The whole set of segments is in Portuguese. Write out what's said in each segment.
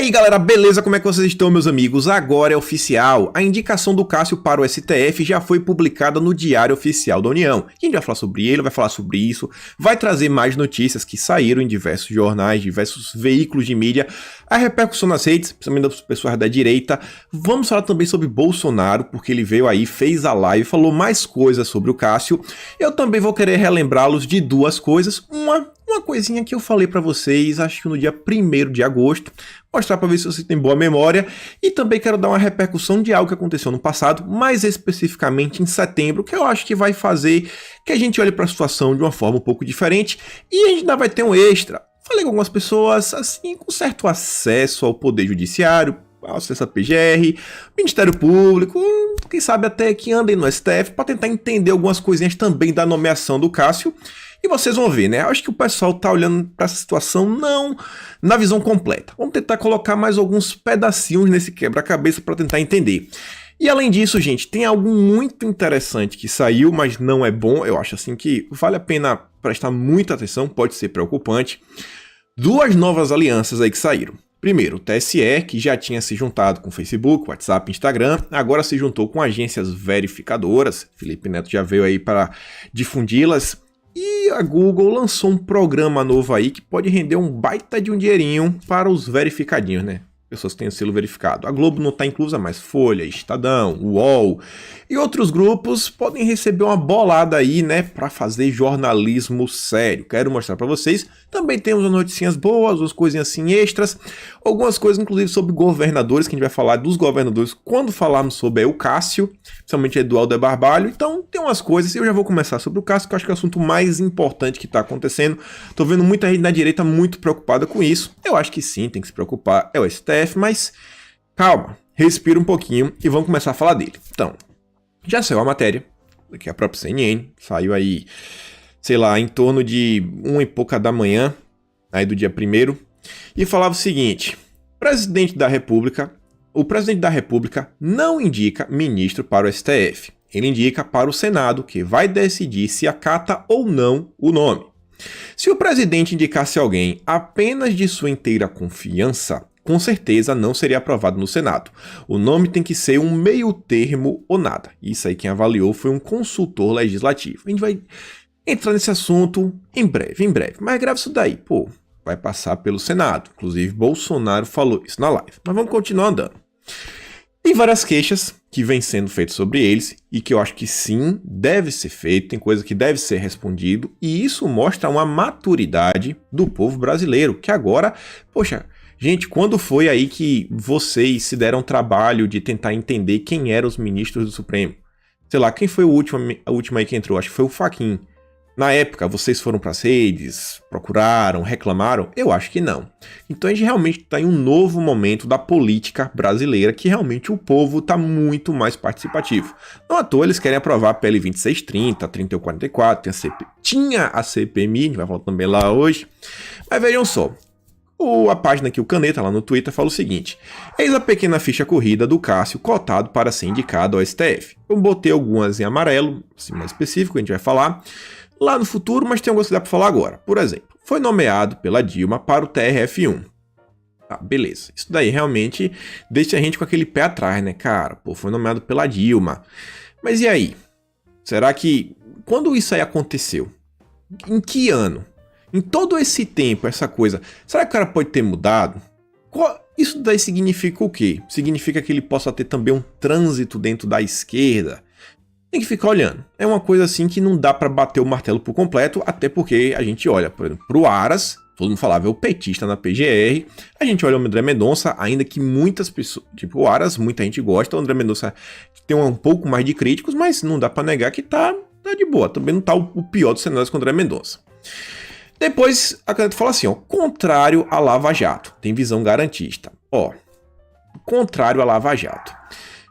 aí galera, beleza? Como é que vocês estão, meus amigos? Agora é oficial, a indicação do Cássio para o STF já foi publicada no Diário Oficial da União. A gente vai falar sobre ele, vai falar sobre isso, vai trazer mais notícias que saíram em diversos jornais, diversos veículos de mídia, a repercussão nas redes, principalmente das pessoas da direita. Vamos falar também sobre Bolsonaro, porque ele veio aí, fez a live, falou mais coisas sobre o Cássio. Eu também vou querer relembrá-los de duas coisas, uma coisinha que eu falei pra vocês, acho que no dia 1º de agosto, mostrar pra ver se você tem boa memória, e também quero dar uma repercussão de algo que aconteceu no passado, mais especificamente em setembro, que eu acho que vai fazer que a gente olhe pra situação de uma forma um pouco diferente, e a gente ainda vai ter um extra. Falei com algumas pessoas, assim, com certo acesso ao Poder Judiciário, acesso à PGR, Ministério Público, quem sabe até que andem no STF, para tentar entender algumas coisinhas também da nomeação do Cássio. E vocês vão ver, né? Eu acho que o pessoal tá olhando para essa situação não na visão completa. Vamos tentar colocar mais alguns pedacinhos nesse quebra-cabeça para tentar entender. E além disso, gente, tem algo muito interessante que saiu, mas não é bom. Eu acho assim que vale a pena prestar muita atenção, pode ser preocupante. Duas novas alianças aí que saíram. Primeiro, o TSE, que já tinha se juntado com Facebook, WhatsApp, Instagram, agora se juntou com agências verificadoras. Felipe Neto já veio aí para difundi-las. E a Google lançou um programa novo aí que pode render um baita de um dinheirinho para os verificadinhos, né? Pessoas que têm o selo verificado. A Globo não está inclusa, mas Folha, Estadão, UOL e outros grupos podem receber uma bolada aí, né, para fazer jornalismo sério. Quero mostrar para vocês. Também temos umas noticinhas boas, umas coisinhas assim extras, algumas coisas inclusive sobre governadores, que a gente vai falar dos governadores quando falarmos sobre o Cássio, principalmente Eduardo Barbalho. Então tem umas coisas, eu já vou começar sobre o Cássio, que eu acho que é o assunto mais importante que está acontecendo. Tô vendo muita gente na direita muito preocupada com isso. Eu acho que sim, tem que se preocupar, é o STF, mas calma, respira um pouquinho e vamos começar a falar dele. Então, já saiu a matéria, que é a própria CNN, saiu aí, sei lá, em torno de 1 e pouca da manhã, aí do dia 1º, e falava o seguinte: o presidente da República não indica ministro para o STF, ele indica para o Senado, que vai decidir se acata ou não o nome. Se o presidente indicasse alguém apenas de sua inteira confiança, com certeza não seria aprovado no Senado. O nome tem que ser um meio termo ou nada. Isso aí quem avaliou foi um consultor legislativo. A gente vai entrar nesse assunto em breve. Mas grave isso daí, vai passar pelo Senado. Inclusive Bolsonaro falou isso na live. Mas vamos continuar andando. Tem várias queixas que vêm sendo feitas sobre eles e que eu acho que sim, deve ser feito, tem coisa que deve ser respondido, e isso mostra uma maturidade do povo brasileiro, que agora, poxa, gente, quando foi aí que vocês se deram trabalho de tentar entender quem eram os ministros do Supremo? Sei lá, quem foi a última aí que entrou? Acho que foi o Fachin. Na época, vocês foram para as redes, procuraram, reclamaram? Eu acho que não. Então a gente realmente está em um novo momento da política brasileira, que realmente o povo está muito mais participativo. Não à toa eles querem aprovar a PL 2630, 3144, tinha a CPMI, a gente vai falar também lá hoje. Mas vejam só. A página aqui, o Caneta, lá no Twitter, fala o seguinte: eis a pequena ficha corrida do Cássio cotado para ser indicado ao STF. Eu botei algumas em amarelo, assim mais específico, a gente vai falar lá no futuro, mas tem algumas que dá para falar agora. Por exemplo, foi nomeado pela Dilma para o TRF1. Ah, beleza. Isso daí realmente deixa a gente com aquele pé atrás, né, cara? Foi nomeado pela Dilma. Mas e aí? Será que... Quando isso aí aconteceu? Em que ano? Em todo esse tempo, essa coisa, será que o cara pode ter mudado? Isso daí significa o quê? Significa que ele possa ter também um trânsito dentro da esquerda? Tem que ficar olhando. É uma coisa assim que não dá pra bater o martelo por completo, até porque a gente olha, por exemplo, pro Aras, todo mundo falava, é o petista na PGR, a gente olha o André Mendonça, ainda que muitas pessoas, tipo o Aras, muita gente gosta, o André Mendonça tem um pouco mais de críticos, mas não dá pra negar que tá de boa, também não tá o pior dos cenários com o André Mendonça. Depois, a Caneta fala assim, contrário a Lava Jato, tem visão garantista. Contrário a Lava Jato.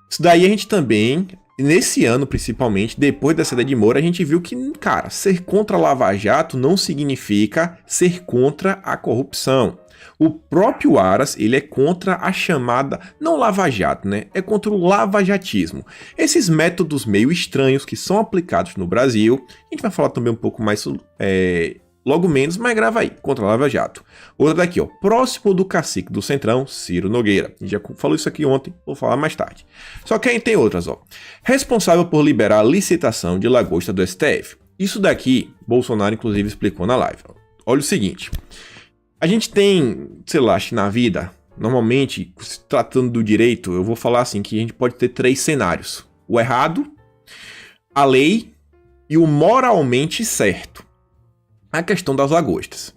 Isso daí a gente também, nesse ano principalmente, depois da saída de Moro, a gente viu que, cara, ser contra a Lava Jato não significa ser contra a corrupção. O próprio Aras, ele é contra a chamada, não Lava Jato, né? É contra o lavajatismo. Esses métodos meio estranhos que são aplicados no Brasil, a gente vai falar também um pouco mais logo menos, mas grava aí, contra a Lava Jato. Outra daqui, ó, próximo do cacique do Centrão, Ciro Nogueira. A gente já falou isso aqui ontem, vou falar mais tarde. Só que aí tem outras, ó. Responsável por liberar a licitação de lagosta do STF. Isso daqui, Bolsonaro inclusive explicou na live. Olha o seguinte, a gente tem, sei lá, acho que na vida, normalmente, se tratando do direito, eu vou falar assim, que a gente pode ter 3 cenários. O errado, a lei e o moralmente certo. A questão das lagostas.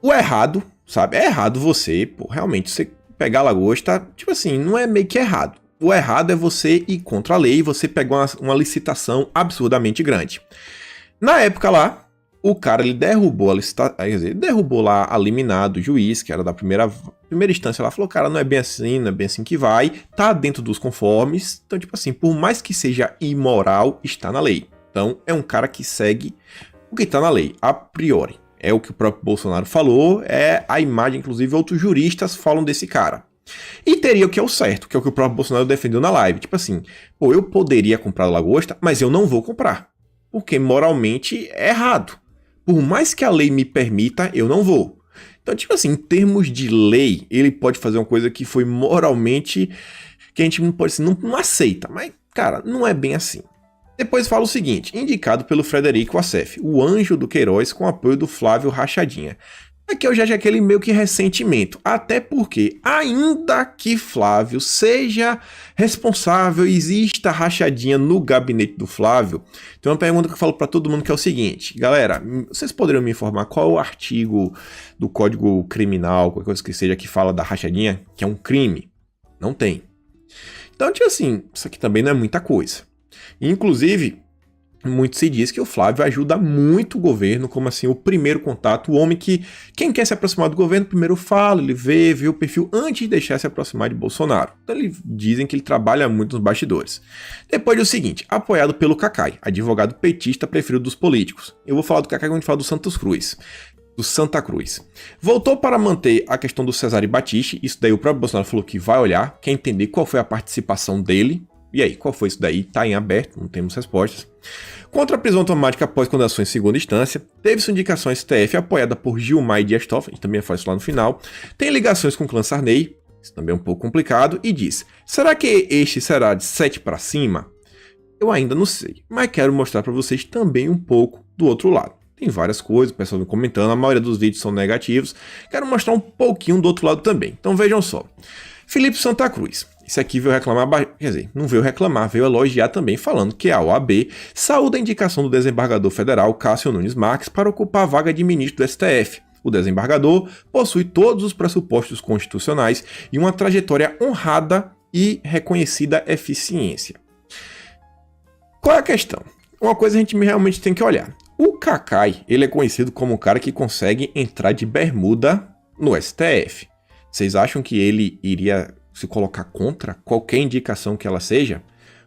O errado, sabe? É errado você, pô, realmente, você pegar a lagosta, tipo assim, não é meio que errado. O errado é você ir contra a lei e você pegar uma licitação absurdamente grande. Na época lá, o cara, ele derrubou a licitação, quer dizer, ele derrubou lá a liminar do juiz, que era da primeira instância lá, falou, cara, não é bem assim que vai, tá dentro dos conformes, então, tipo assim, por mais que seja imoral, está na lei. Então, é um cara que segue o que tá na lei, a priori. É o que o próprio Bolsonaro falou, é a imagem, inclusive, outros juristas falam desse cara. E teria o que é o certo, que é o que o próprio Bolsonaro defendeu na live. Tipo assim, pô, eu poderia comprar lagosta, mas eu não vou comprar. Porque moralmente é errado. Por mais que a lei me permita, eu não vou. Então, tipo assim, em termos de lei, ele pode fazer uma coisa que foi moralmente, que a gente não pode, assim, não aceita. Mas, cara, não é bem assim. Depois fala o seguinte, indicado pelo Frederico Assef, o anjo do Queiroz com apoio do Flávio Rachadinha. Aqui eu já achei aquele meio que ressentimento, até porque, ainda que Flávio seja responsável, exista rachadinha no gabinete do Flávio, tem uma pergunta que eu falo para todo mundo que é o seguinte, galera, vocês poderiam me informar qual é o artigo do Código Criminal, qualquer coisa que seja, que fala da rachadinha, que é um crime? Não tem. Então, tipo assim, isso aqui também não é muita coisa. Inclusive, muito se diz que o Flávio ajuda muito o governo, como assim, o primeiro contato, o homem que, quem quer se aproximar do governo, primeiro fala, ele vê o perfil antes de deixar se aproximar de Bolsonaro. Então, dizem que ele trabalha muito nos bastidores. Depois do seguinte, apoiado pelo Cacai, advogado petista preferido dos políticos. Eu vou falar do Cacai quando a gente fala do Santos Cruz. Do Santa Cruz. Voltou para manter a questão do Cesare Battisti, isso daí o próprio Bolsonaro falou que vai olhar, quer entender qual foi a participação dele. E aí, qual foi isso daí? Tá em aberto, não temos respostas. Contra a prisão automática após condenação em segunda instância, teve sua indicação ao STF apoiada por Gilmar e Dias Toffoli, a gente também faz isso lá no final, tem ligações com o clã Sarney, isso também é um pouco complicado, e diz, será que este será de 7 para cima? Eu ainda não sei, mas quero mostrar para vocês também um pouco do outro lado. Tem várias coisas, o pessoal vem comentando, a maioria dos vídeos são negativos, quero mostrar um pouquinho do outro lado também. Então vejam só, Felipe Santa Cruz. Esse aqui veio reclamar, quer dizer, não veio reclamar, veio elogiar também, falando que a OAB saúda a indicação do desembargador federal Cássio Nunes Marques para ocupar a vaga de ministro do STF. O desembargador possui todos os pressupostos constitucionais e uma trajetória honrada e reconhecida eficiência. Qual é a questão? Uma coisa a gente realmente tem que olhar. O Cacai, ele é conhecido como um cara que consegue entrar de bermuda no STF. Vocês acham que ele iria se colocar contra qualquer indicação que ela seja?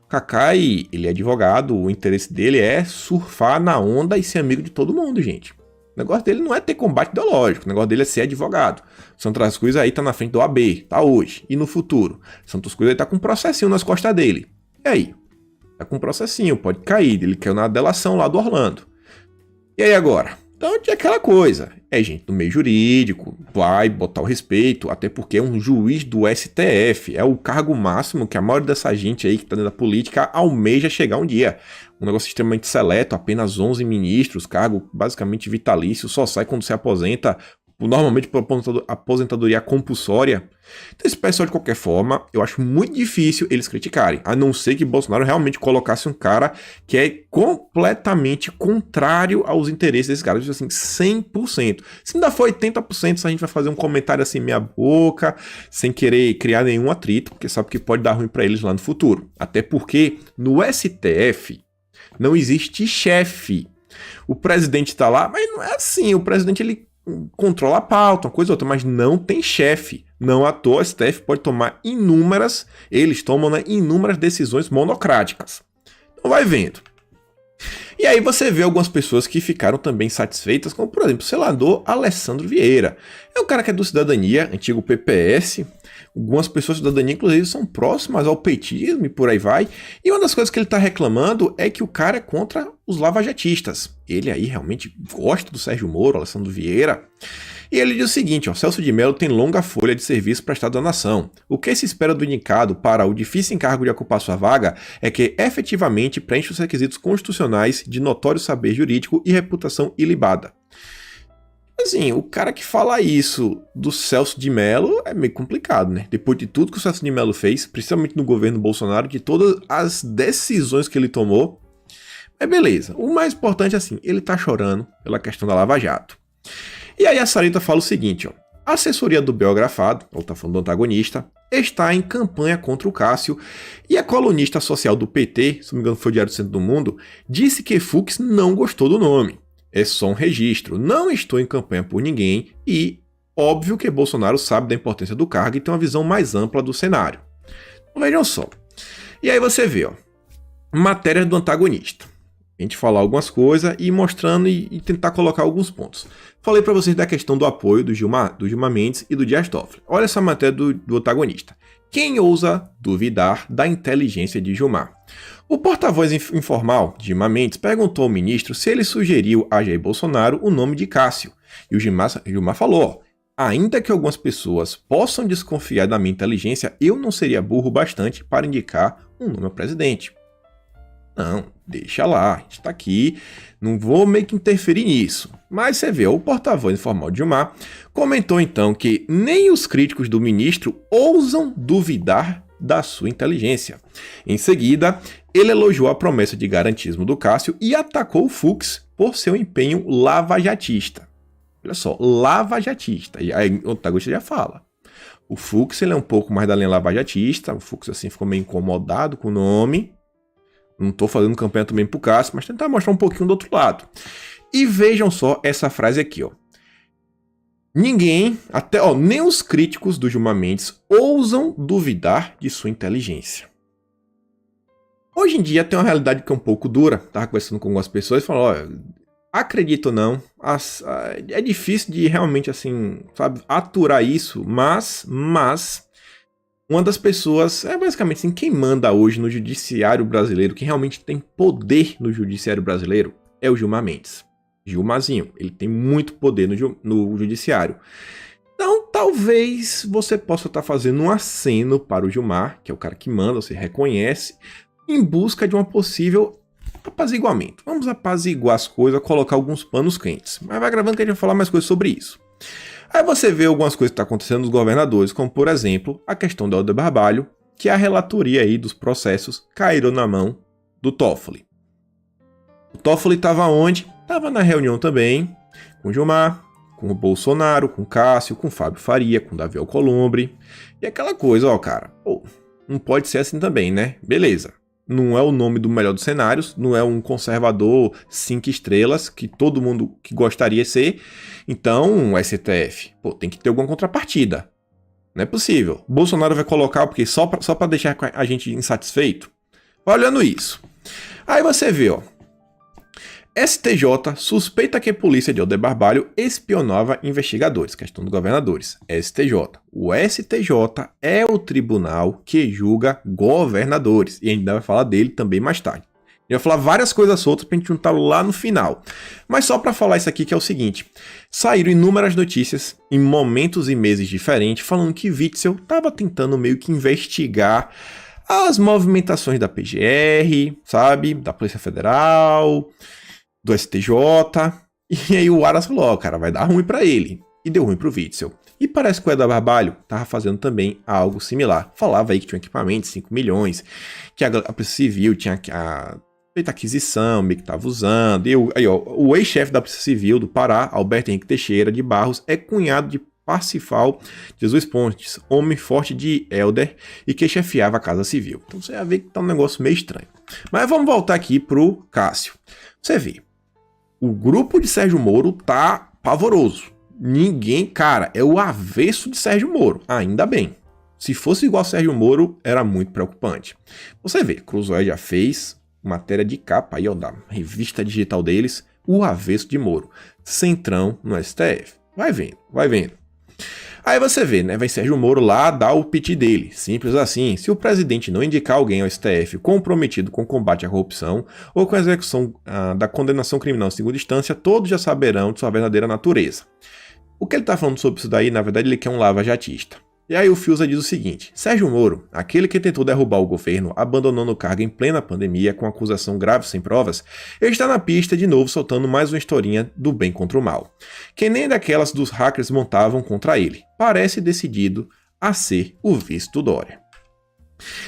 O Cacai, ele é advogado, o interesse dele é surfar na onda e ser amigo de todo mundo, gente. O negócio dele não é ter combate ideológico, o negócio dele é ser advogado. Santos Cruz aí tá na frente do AB, tá hoje, e no futuro. Santos Cruz aí tá com um processinho nas costas dele. E aí? Tá com um processinho, pode cair, ele caiu na delação lá do Orlando. E aí agora? Então tinha aquela coisa, é gente do meio jurídico, vai botar o respeito, até porque é um juiz do STF, é o cargo máximo que a maioria dessa gente aí que tá dentro da política almeja chegar um dia. Um negócio extremamente seleto, apenas 11 ministros, cargo basicamente vitalício, só sai quando se aposenta, normalmente por aposentadoria compulsória. Então esse pessoal, de qualquer forma, eu acho muito difícil eles criticarem, a não ser que Bolsonaro realmente colocasse um cara que é completamente contrário aos interesses desse cara, assim, 100%. Se ainda for 80%, a gente vai fazer um comentário assim meia boca, sem querer criar nenhum atrito, porque sabe que pode dar ruim para eles lá no futuro. Até porque no STF não existe chefe. O presidente tá lá, mas não é assim, o presidente ele controla a pauta, uma coisa ou outra, mas não tem chefe. Não à toa, o STF pode tomar eles tomam, né, inúmeras decisões monocráticas. Então vai vendo. E aí você vê algumas pessoas que ficaram também satisfeitas, como por exemplo o senador Alessandro Vieira. É um cara que é do Cidadania, antigo PPS. Algumas pessoas da Cidadania, inclusive, são próximas ao petismo e por aí vai. E uma das coisas que ele está reclamando é que o cara é contra os lavajatistas. Ele aí realmente gosta do Sérgio Moro, Alessandro Vieira. E ele diz o seguinte, ó, Celso de Mello tem longa folha de serviço prestado à nação. O que se espera do indicado para o difícil encargo de ocupar sua vaga é que efetivamente preencha os requisitos constitucionais de notório saber jurídico e reputação ilibada. Assim, o cara que fala isso do Celso de Mello é meio complicado, né? Depois de tudo que o Celso de Mello fez, principalmente no governo Bolsonaro, de todas as decisões que ele tomou. Mas beleza, o mais importante é assim, ele tá chorando pela questão da Lava Jato. E aí a Sarita fala o seguinte, ó. A assessoria do biografado, ela tá falando do antagonista, está em campanha contra o Cássio e a colunista social do PT, se não me engano foi o Diário do Centro do Mundo, disse que Fux não gostou do nome. É só um registro, não estou em campanha por ninguém e óbvio que Bolsonaro sabe da importância do cargo e tem uma visão mais ampla do cenário. Vejam só. E aí você vê, ó, matéria do antagonista. A gente falar algumas coisas e mostrando e tentar colocar alguns pontos. Falei para vocês da questão do apoio do Gilmar Mendes e do Dias Toffoli. Olha essa matéria do antagonista. Quem ousa duvidar da inteligência de Gilmar? O porta-voz informal, Gilmar Mendes, perguntou ao ministro se ele sugeriu a Jair Bolsonaro o nome de Cássio. E o Gilmar falou, ó, ainda que algumas pessoas possam desconfiar da minha inteligência, eu não seria burro bastante para indicar um nome ao presidente. Não, deixa lá, a gente tá aqui, não vou meio que interferir nisso. Mas você vê, o porta-voz informal de Gilmar comentou então que nem os críticos do ministro ousam duvidar da sua inteligência. Em seguida, ele elogiou a promessa de garantismo do Cássio e atacou o Fux por seu empenho lavajatista. Olha só, lavajatista. E aí o antagonista já fala. O Fux ele é um pouco mais da linha lavajatista, o Fux assim ficou meio incomodado com o nome. Não estou fazendo campanha também pro Cássio, mas tentar mostrar um pouquinho do outro lado. E vejam só essa frase aqui, ó. Ninguém, nem os críticos do Gilmar Mendes ousam duvidar de sua inteligência. Hoje em dia tem uma realidade que é um pouco dura. Tava conversando com algumas pessoas e falando, olha, acredito ou não, é difícil de realmente, assim, sabe, aturar isso, mas uma das pessoas, é basicamente assim, quem manda hoje no judiciário brasileiro, quem realmente tem poder no judiciário brasileiro, é o Gilmar Mendes. Gilmarzinho, ele tem muito poder no judiciário. Então, talvez você possa estar fazendo um aceno para o Gilmar, que é o cara que manda, você reconhece, em busca de uma possível apaziguamento. Vamos apaziguar as coisas, colocar alguns panos quentes. Mas vai gravando que a gente vai falar mais coisas sobre isso. Aí você vê algumas coisas que estão acontecendo nos governadores, como por exemplo, a questão do Helder Barbalho, que a relatoria aí dos processos caíram na mão do Toffoli. O Toffoli estava onde? Estava na reunião também com o Gilmar, com o Bolsonaro, com o Cássio, com o Fábio Faria, com o Davi Alcolumbre. E aquela coisa, ó, cara, não pode ser assim também, né? Beleza. Não é o nome do melhor dos cenários, não é um conservador 5 estrelas, que todo mundo que gostaria de ser. Então, o STF, tem que ter alguma contrapartida. Não é possível. Bolsonaro vai colocar porque só para deixar a gente insatisfeito? Olhando isso. Aí você vê, ó. STJ suspeita que a polícia de Helder Barbalho espionava investigadores, questão dos governadores. STJ. O STJ é o tribunal que julga governadores. E a gente vai falar dele também mais tarde. A gente vai falar várias coisas soltas pra gente juntar lá no final. Mas só para falar isso aqui que é o seguinte. Saíram inúmeras notícias em momentos e meses diferentes falando que Witzel estava tentando meio que investigar as movimentações da PGR, sabe? Da Polícia Federal, do STJ, e aí o Aras falou, ó, cara, vai dar ruim pra ele. E deu ruim pro Witzel. E parece que o Helder Barbalho tava fazendo também algo similar. Falava aí que tinha um equipamento de 5 milhões, que a Polícia Civil tinha feito aquisição, meio que tava usando. E aí, ó, o ex-chefe da Polícia Civil do Pará, Alberto Henrique Teixeira de Barros, é cunhado de Parsifal Jesus Pontes, homem forte de Helder e que chefiava a Casa Civil. Então você vai ver que tá um negócio meio estranho. Mas vamos voltar aqui pro Cássio. Você vê. O grupo de Sérgio Moro tá pavoroso. Ninguém, cara, é o avesso de Sérgio Moro. Ainda bem. Se fosse igual a Sérgio Moro, era muito preocupante. Você vê, Cruzoé já fez matéria de capa aí, ó, da revista digital deles, o avesso de Moro. Centrão no STF. Vai vendo, vai vendo. Aí você vê, né? Vai Sérgio Moro lá dar o piti dele. Simples assim. Se o presidente não indicar alguém ao STF comprometido com o combate à corrupção ou com a execução da condenação criminal em segunda instância, todos já saberão de sua verdadeira natureza. O que ele está falando sobre isso daí, na verdade, ele quer um lava-jatista. E aí o Fiuza diz o seguinte: Sérgio Moro, aquele que tentou derrubar o governo, abandonando o cargo em plena pandemia com acusação grave sem provas, está na pista de novo soltando mais uma historinha do bem contra o mal, que nem daquelas dos hackers montavam contra ele. Parece decidido a ser o vice do Dória.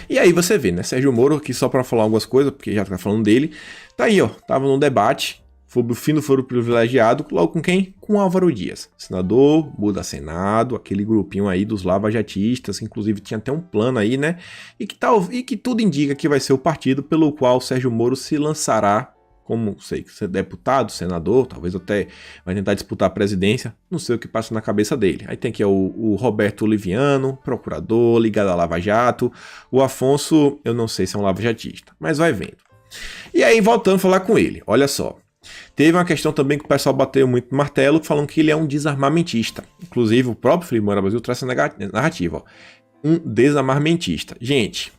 E aí você vê, né, Sérgio Moro, aqui só para falar algumas coisas, porque já tá falando dele, tá aí, ó, tava num debate, foi o fim do foro privilegiado, logo com quem? Com Álvaro Dias, senador, muda Senado, aquele grupinho aí dos lava-jatistas, que inclusive tinha até um plano aí, né? E que tudo indica que vai ser o partido pelo qual Sérgio Moro se lançará como, sei, ser deputado, senador, talvez até vai tentar disputar a presidência, não sei o que passa na cabeça dele. Aí tem aqui o Roberto Oliviano, procurador, ligado a Lava Jato, o Afonso, eu não sei se é um lava-jatista, mas vai vendo. E aí, voltando a falar com ele, olha só. Teve uma questão também que o pessoal bateu muito no martelo, falando que ele é um desarmamentista. Inclusive, o próprio Felipe Moura Brasil traz essa narrativa. Ó. Um desarmamentista. Gente,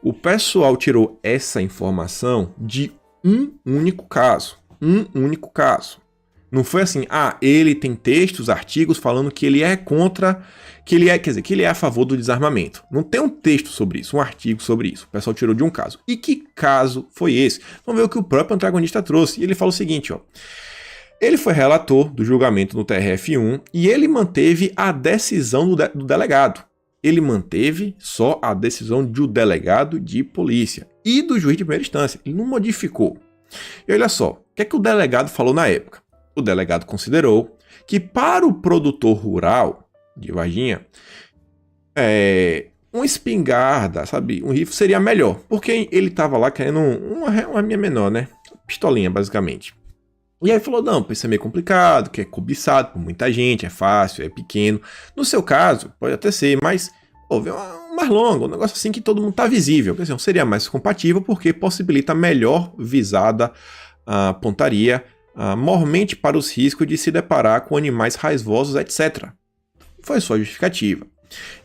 o pessoal tirou essa informação de um único caso. Um único caso. Não foi assim, ele tem textos, artigos falando que ele é contra, que ele é a favor do desarmamento. Não tem um texto sobre isso, um artigo sobre isso. O pessoal tirou de um caso. E que caso foi esse? Vamos ver o que o próprio antagonista trouxe. E ele fala o seguinte, ó. Ele foi relator do julgamento no TRF1 e ele manteve a decisão do delegado. Ele manteve só a decisão do delegado de polícia e do juiz de primeira instância. Ele não modificou. E olha só, o que é que o delegado falou na época? O delegado considerou que para o produtor rural de Varginha, uma espingarda, sabe, um rifle seria melhor, porque ele estava lá querendo uma minha menor, né, pistolinha basicamente. E aí falou, não, isso é meio complicado, que é cobiçado por muita gente, é fácil, é pequeno. No seu caso, pode até ser, mas houve um mais longo, um negócio assim que todo mundo tá visível. Assim, seria mais compatível porque possibilita melhor visada a pontaria, mormente para os riscos de se deparar com animais raivosos, etc. Foi sua justificativa.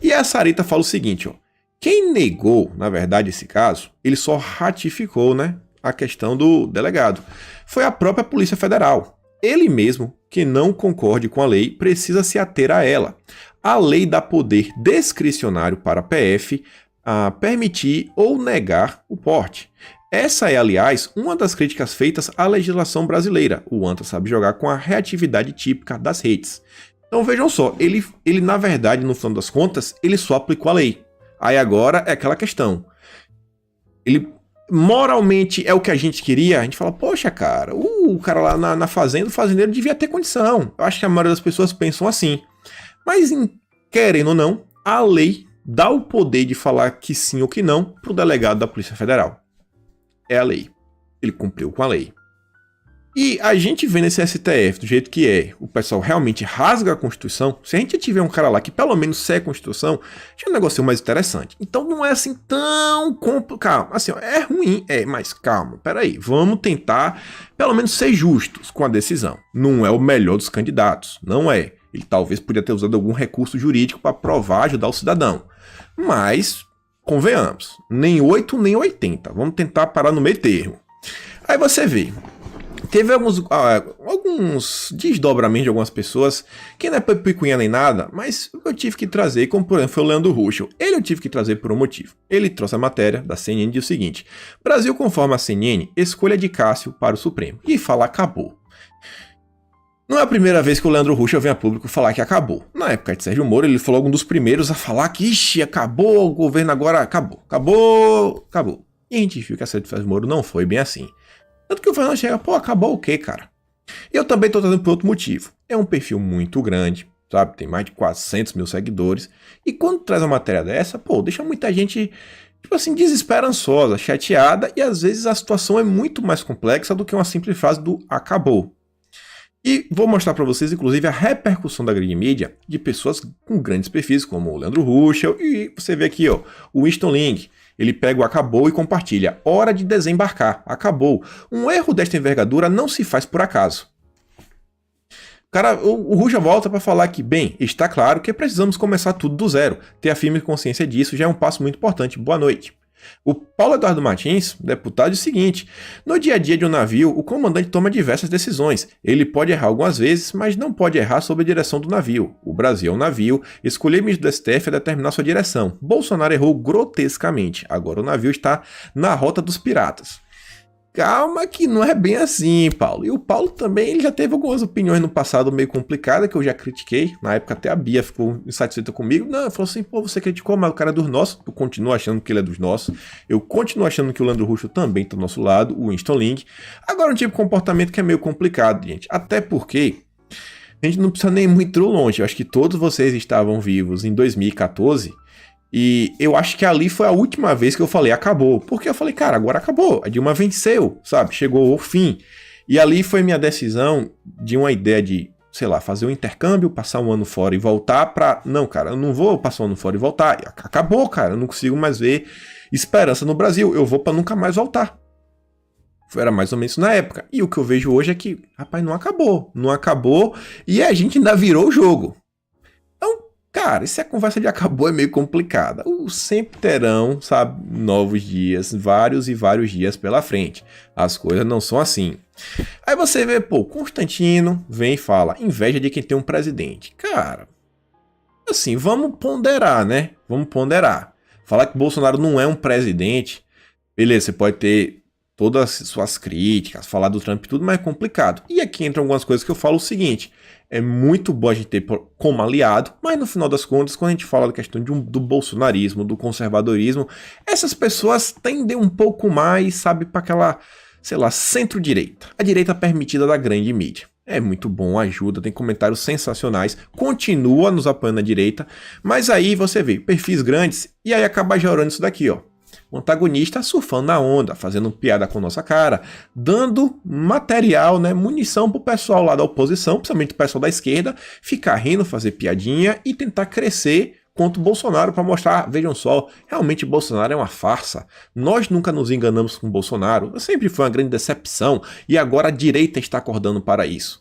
E a Sarita fala o seguinte, ó, quem negou, na verdade, esse caso, ele só ratificou, né, a questão do delegado. Foi a própria Polícia Federal. Ele mesmo, que não concorde com a lei, precisa se ater a ela. A lei dá poder discricionário para a PF a permitir ou negar o porte. Essa é, aliás, uma das críticas feitas à legislação brasileira. O ANTA sabe jogar com a reatividade típica das redes. Então vejam só, ele na verdade, no final das contas, ele só aplicou a lei. Aí agora é aquela questão. Ele moralmente é o que a gente queria? A gente fala, poxa cara, o cara lá na fazenda, o fazendeiro devia ter condição. Eu acho que a maioria das pessoas pensam assim. Mas querendo ou não, a lei dá o poder de falar que sim ou que não para o delegado da Polícia Federal. É a lei. Ele cumpriu com a lei. E a gente vê nesse STF, do jeito que é, o pessoal realmente rasga a Constituição. Se a gente tiver um cara lá que pelo menos segue a Constituição, já é um negócio mais interessante. Então não é assim tão complicado. Assim, ó, é ruim, mas calma, peraí. Vamos tentar pelo menos ser justos com a decisão. Não é o melhor dos candidatos, não é. Ele talvez podia ter usado algum recurso jurídico para provar, ajudar o cidadão. Mas, convenhamos, nem 8 nem 80. Vamos tentar parar no meio termo. Aí você vê. Teve alguns desdobramentos de algumas pessoas, que não é picuinha nem nada, mas eu tive que trazer, como por exemplo foi o Leandro Ruschel. Ele eu tive que trazer por um motivo. Ele trouxe a matéria da CNN e diz o seguinte: Brasil conforme a CNN, escolha de Cássio para o Supremo. E fala acabou. Não é a primeira vez que o Leandro Ruschel vem a público falar que acabou. Na época de Sérgio Moro, ele foi um dos primeiros a falar que, ixi, acabou, o governo agora acabou. E a gente viu que a saída de Sérgio Moro não foi bem assim. Tanto que o Fernando chega, acabou o quê, cara? Eu também tô trazendo por outro motivo. É um perfil muito grande, sabe? Tem mais de 400 mil seguidores. E quando traz uma matéria dessa, deixa muita gente, tipo assim, desesperançosa, chateada. E às vezes a situação é muito mais complexa do que uma simples frase do acabou. E vou mostrar para vocês, inclusive, a repercussão da grande mídia de pessoas com grandes perfis, como o Leandro Ruschel. E você vê aqui, ó, o Winston Ling. Ele pega o acabou e compartilha. Hora de desembarcar. Acabou. Um erro desta envergadura não se faz por acaso. O Ruja volta para falar que, bem, está claro que precisamos começar tudo do zero. Ter a firme consciência disso já é um passo muito importante. Boa noite. O Paulo Eduardo Martins, deputado, diz o seguinte: no dia a dia de um navio, o comandante toma diversas decisões. Ele pode errar algumas vezes, mas não pode errar sob a direção do navio. O Brasil é um navio, escolher ministro do STF é determinar sua direção. Bolsonaro errou grotescamente. Agora o navio está na rota dos piratas. Calma que não é bem assim, Paulo. E o Paulo também ele já teve algumas opiniões no passado meio complicadas que eu já critiquei. Na época até a Bia ficou insatisfeita comigo. Não, ela falou assim, pô, você criticou, mas o cara é dos nossos. Eu continuo achando que ele é dos nossos. Eu continuo achando que o Leandro Ruschel também tá do nosso lado, o Winston Link. Agora um tipo de comportamento que é meio complicado, gente. Até porque a gente não precisa nem muito longe. Eu acho que todos vocês estavam vivos em 2014... E eu acho que ali foi a última vez que eu falei, acabou. Porque eu falei, cara, agora acabou. A Dilma venceu, sabe? Chegou ao fim. E ali foi minha decisão de uma ideia de, sei lá, fazer um intercâmbio, passar um ano fora e voltar pra... Não, cara, eu não vou passar um ano fora e voltar. Acabou, cara. Eu não consigo mais ver esperança no Brasil. Eu vou pra nunca mais voltar. Era mais ou menos isso na época. E o que eu vejo hoje é que, rapaz, não acabou. Não acabou e a gente ainda virou o jogo. Cara, se a conversa de acabou é meio complicada. Sempre terão, sabe, novos dias, vários e vários dias pela frente. As coisas não são assim. Aí você vê, pô, Constantino vem e fala, inveja de quem tem um presidente. Cara, assim, vamos ponderar, né? Vamos ponderar. Falar que Bolsonaro não é um presidente, beleza, você pode ter todas as suas críticas, falar do Trump e tudo, mas é complicado. E aqui entram algumas coisas que eu falo o seguinte... É muito bom a gente ter como aliado, mas no final das contas, quando a gente fala da questão do bolsonarismo, do conservadorismo, essas pessoas tendem um pouco mais, sabe, para aquela, sei lá, centro-direita. A direita permitida da grande mídia. É muito bom, ajuda, tem comentários sensacionais, continua nos apoiando na direita, mas aí você vê perfis grandes e aí acaba gerando isso daqui, ó. O antagonista surfando na onda, fazendo piada com nossa cara, dando material, né, munição pro pessoal lá da oposição, principalmente o pessoal da esquerda, ficar rindo, fazer piadinha e tentar crescer contra o Bolsonaro para mostrar, vejam só, realmente Bolsonaro é uma farsa. Nós nunca nos enganamos com o Bolsonaro, sempre foi uma grande decepção e agora a direita está acordando para isso.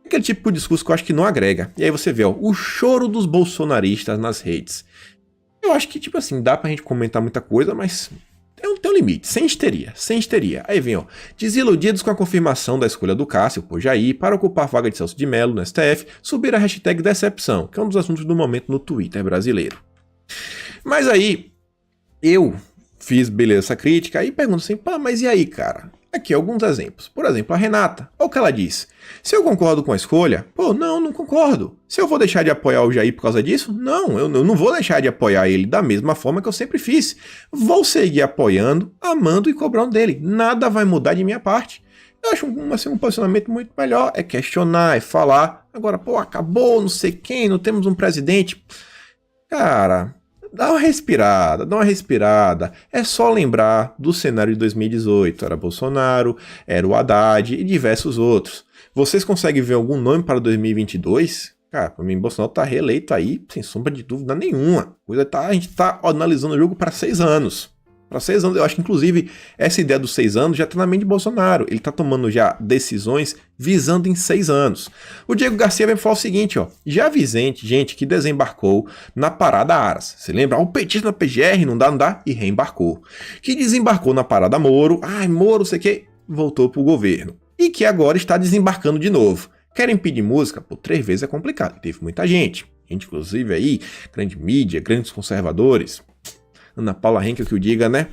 Aquele tipo de discurso que eu acho que não agrega. E aí você vê, ó, o choro dos bolsonaristas nas redes. Eu acho que, tipo assim, dá pra gente comentar muita coisa, mas tem um limite, sem histeria. Aí vem, ó, desiludidos com a confirmação da escolha do Cássio por Jair para ocupar a vaga de Celso de Mello no STF, subir a hashtag decepção, que é um dos assuntos do momento no Twitter brasileiro. Mas aí, eu fiz, beleza, essa crítica, aí pergunto assim, pá, mas e aí, cara? Aqui alguns exemplos. Por exemplo, a Renata. Olha o que ela diz. Se eu concordo com a escolha, pô, não concordo. Se eu vou deixar de apoiar o Jair por causa disso? Não, eu não vou deixar de apoiar ele da mesma forma que eu sempre fiz. Vou seguir apoiando, amando e cobrando dele. Nada vai mudar de minha parte. Eu acho assim, um posicionamento muito melhor. É questionar, é falar. Agora, pô, acabou, não sei quem, não temos um presidente. Cara... Dá uma respirada. É só lembrar do cenário de 2018. Era Bolsonaro, era o Haddad e diversos outros. Vocês conseguem ver algum nome para 2022? Cara, para mim, Bolsonaro tá reeleito aí, sem sombra de dúvida nenhuma. A gente tá analisando o jogo para 6 anos. Para 6 anos, eu acho que inclusive essa ideia dos 6 anos já tá na mente de Bolsonaro. Ele tá tomando já decisões visando em 6 anos. O Diego Garcia vem falar o seguinte, ó. Já avisei gente que desembarcou na parada Aras. Você lembra? O petista na PGR, não dá, e reembarcou. Que desembarcou na parada Moro. Ai, Moro, sei que, voltou pro governo. E que agora está desembarcando de novo. Querem pedir música? Pô, 3 vezes é complicado. Teve muita gente. Gente, inclusive aí, grande mídia, grandes conservadores. Ana Paula Henkel que o diga, né?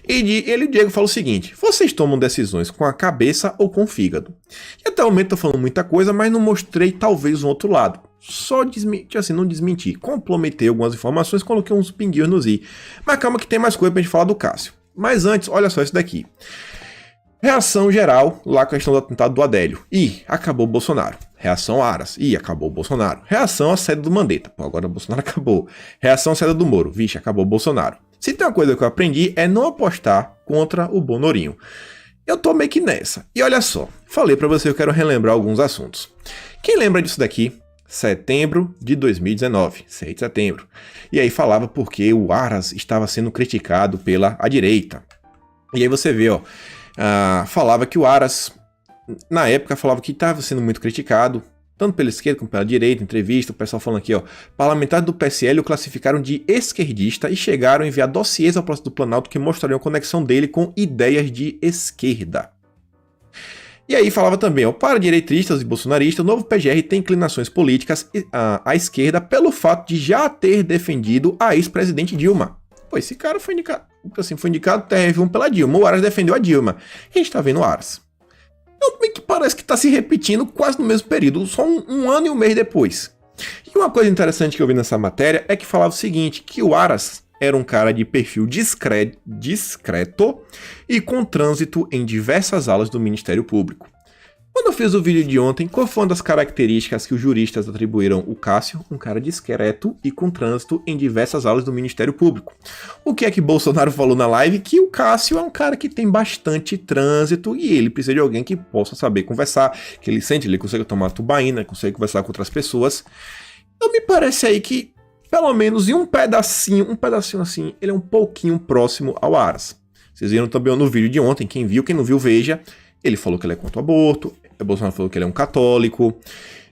E ele, o Diego, fala o seguinte: vocês tomam decisões com a cabeça ou com o fígado? E até o momento tô falando muita coisa, mas não mostrei talvez um outro lado. Só não desmenti. Comprometei algumas informações, coloquei uns pinguinhos nos i. Mas calma que tem mais coisa pra gente falar do Cássio. Mas antes, olha só isso daqui. Reação geral lá com a questão do atentado do Adélio. Ih, acabou o Bolsonaro. Reação Aras. Ih, acabou o Bolsonaro. Reação à saída do Mandetta. Pô, agora o Bolsonaro acabou. Reação à saída do Moro. Vixe, acabou o Bolsonaro. Se tem uma coisa que eu aprendi é não apostar contra o Bonorinho. Eu tô meio que nessa. E olha só, falei pra você que eu quero relembrar alguns assuntos. Quem lembra disso daqui? setembro de 2019, 6 de setembro. E aí falava porque o Aras estava sendo criticado pela direita. E aí você vê, ó, falava que o Aras, na época, falava que estava sendo muito criticado, tanto pela esquerda como pela direita, entrevista, o pessoal falando aqui, ó, parlamentares do PSL o classificaram de esquerdista e chegaram a enviar dossiês ao Palácio do Planalto que mostrariam a conexão dele com ideias de esquerda. E aí falava também, ó, para direitistas e bolsonaristas, o novo PGR tem inclinações políticas à esquerda pelo fato de já ter defendido a ex-presidente Dilma. Pô, esse cara foi indicado, assim, foi indicado TRF1 pela Dilma, o Aras defendeu a Dilma. E a gente tá vendo o Aras. Então, meio que parece que tá se repetindo quase no mesmo período, só um ano e um mês depois. E uma coisa interessante que eu vi nessa matéria é que falava o seguinte, que o Aras era um cara de perfil discreto e com trânsito em diversas alas do Ministério Público. Quando eu fiz o vídeo de ontem, qual foi uma das características que os juristas atribuíram o Cássio? Um cara discreto e com trânsito em diversas aulas do Ministério Público. O que é que Bolsonaro falou na live? Que o Cássio é um cara que tem bastante trânsito e ele precisa de alguém que possa saber conversar, que ele sente, ele consegue tomar tubaína, consegue conversar com outras pessoas. Então me parece aí que, pelo menos em um pedacinho assim, ele é um pouquinho próximo ao Aras. Vocês viram também no vídeo de ontem, quem viu, quem não viu, veja. Ele falou que ele é contra o aborto, Bolsonaro falou que ele é um católico,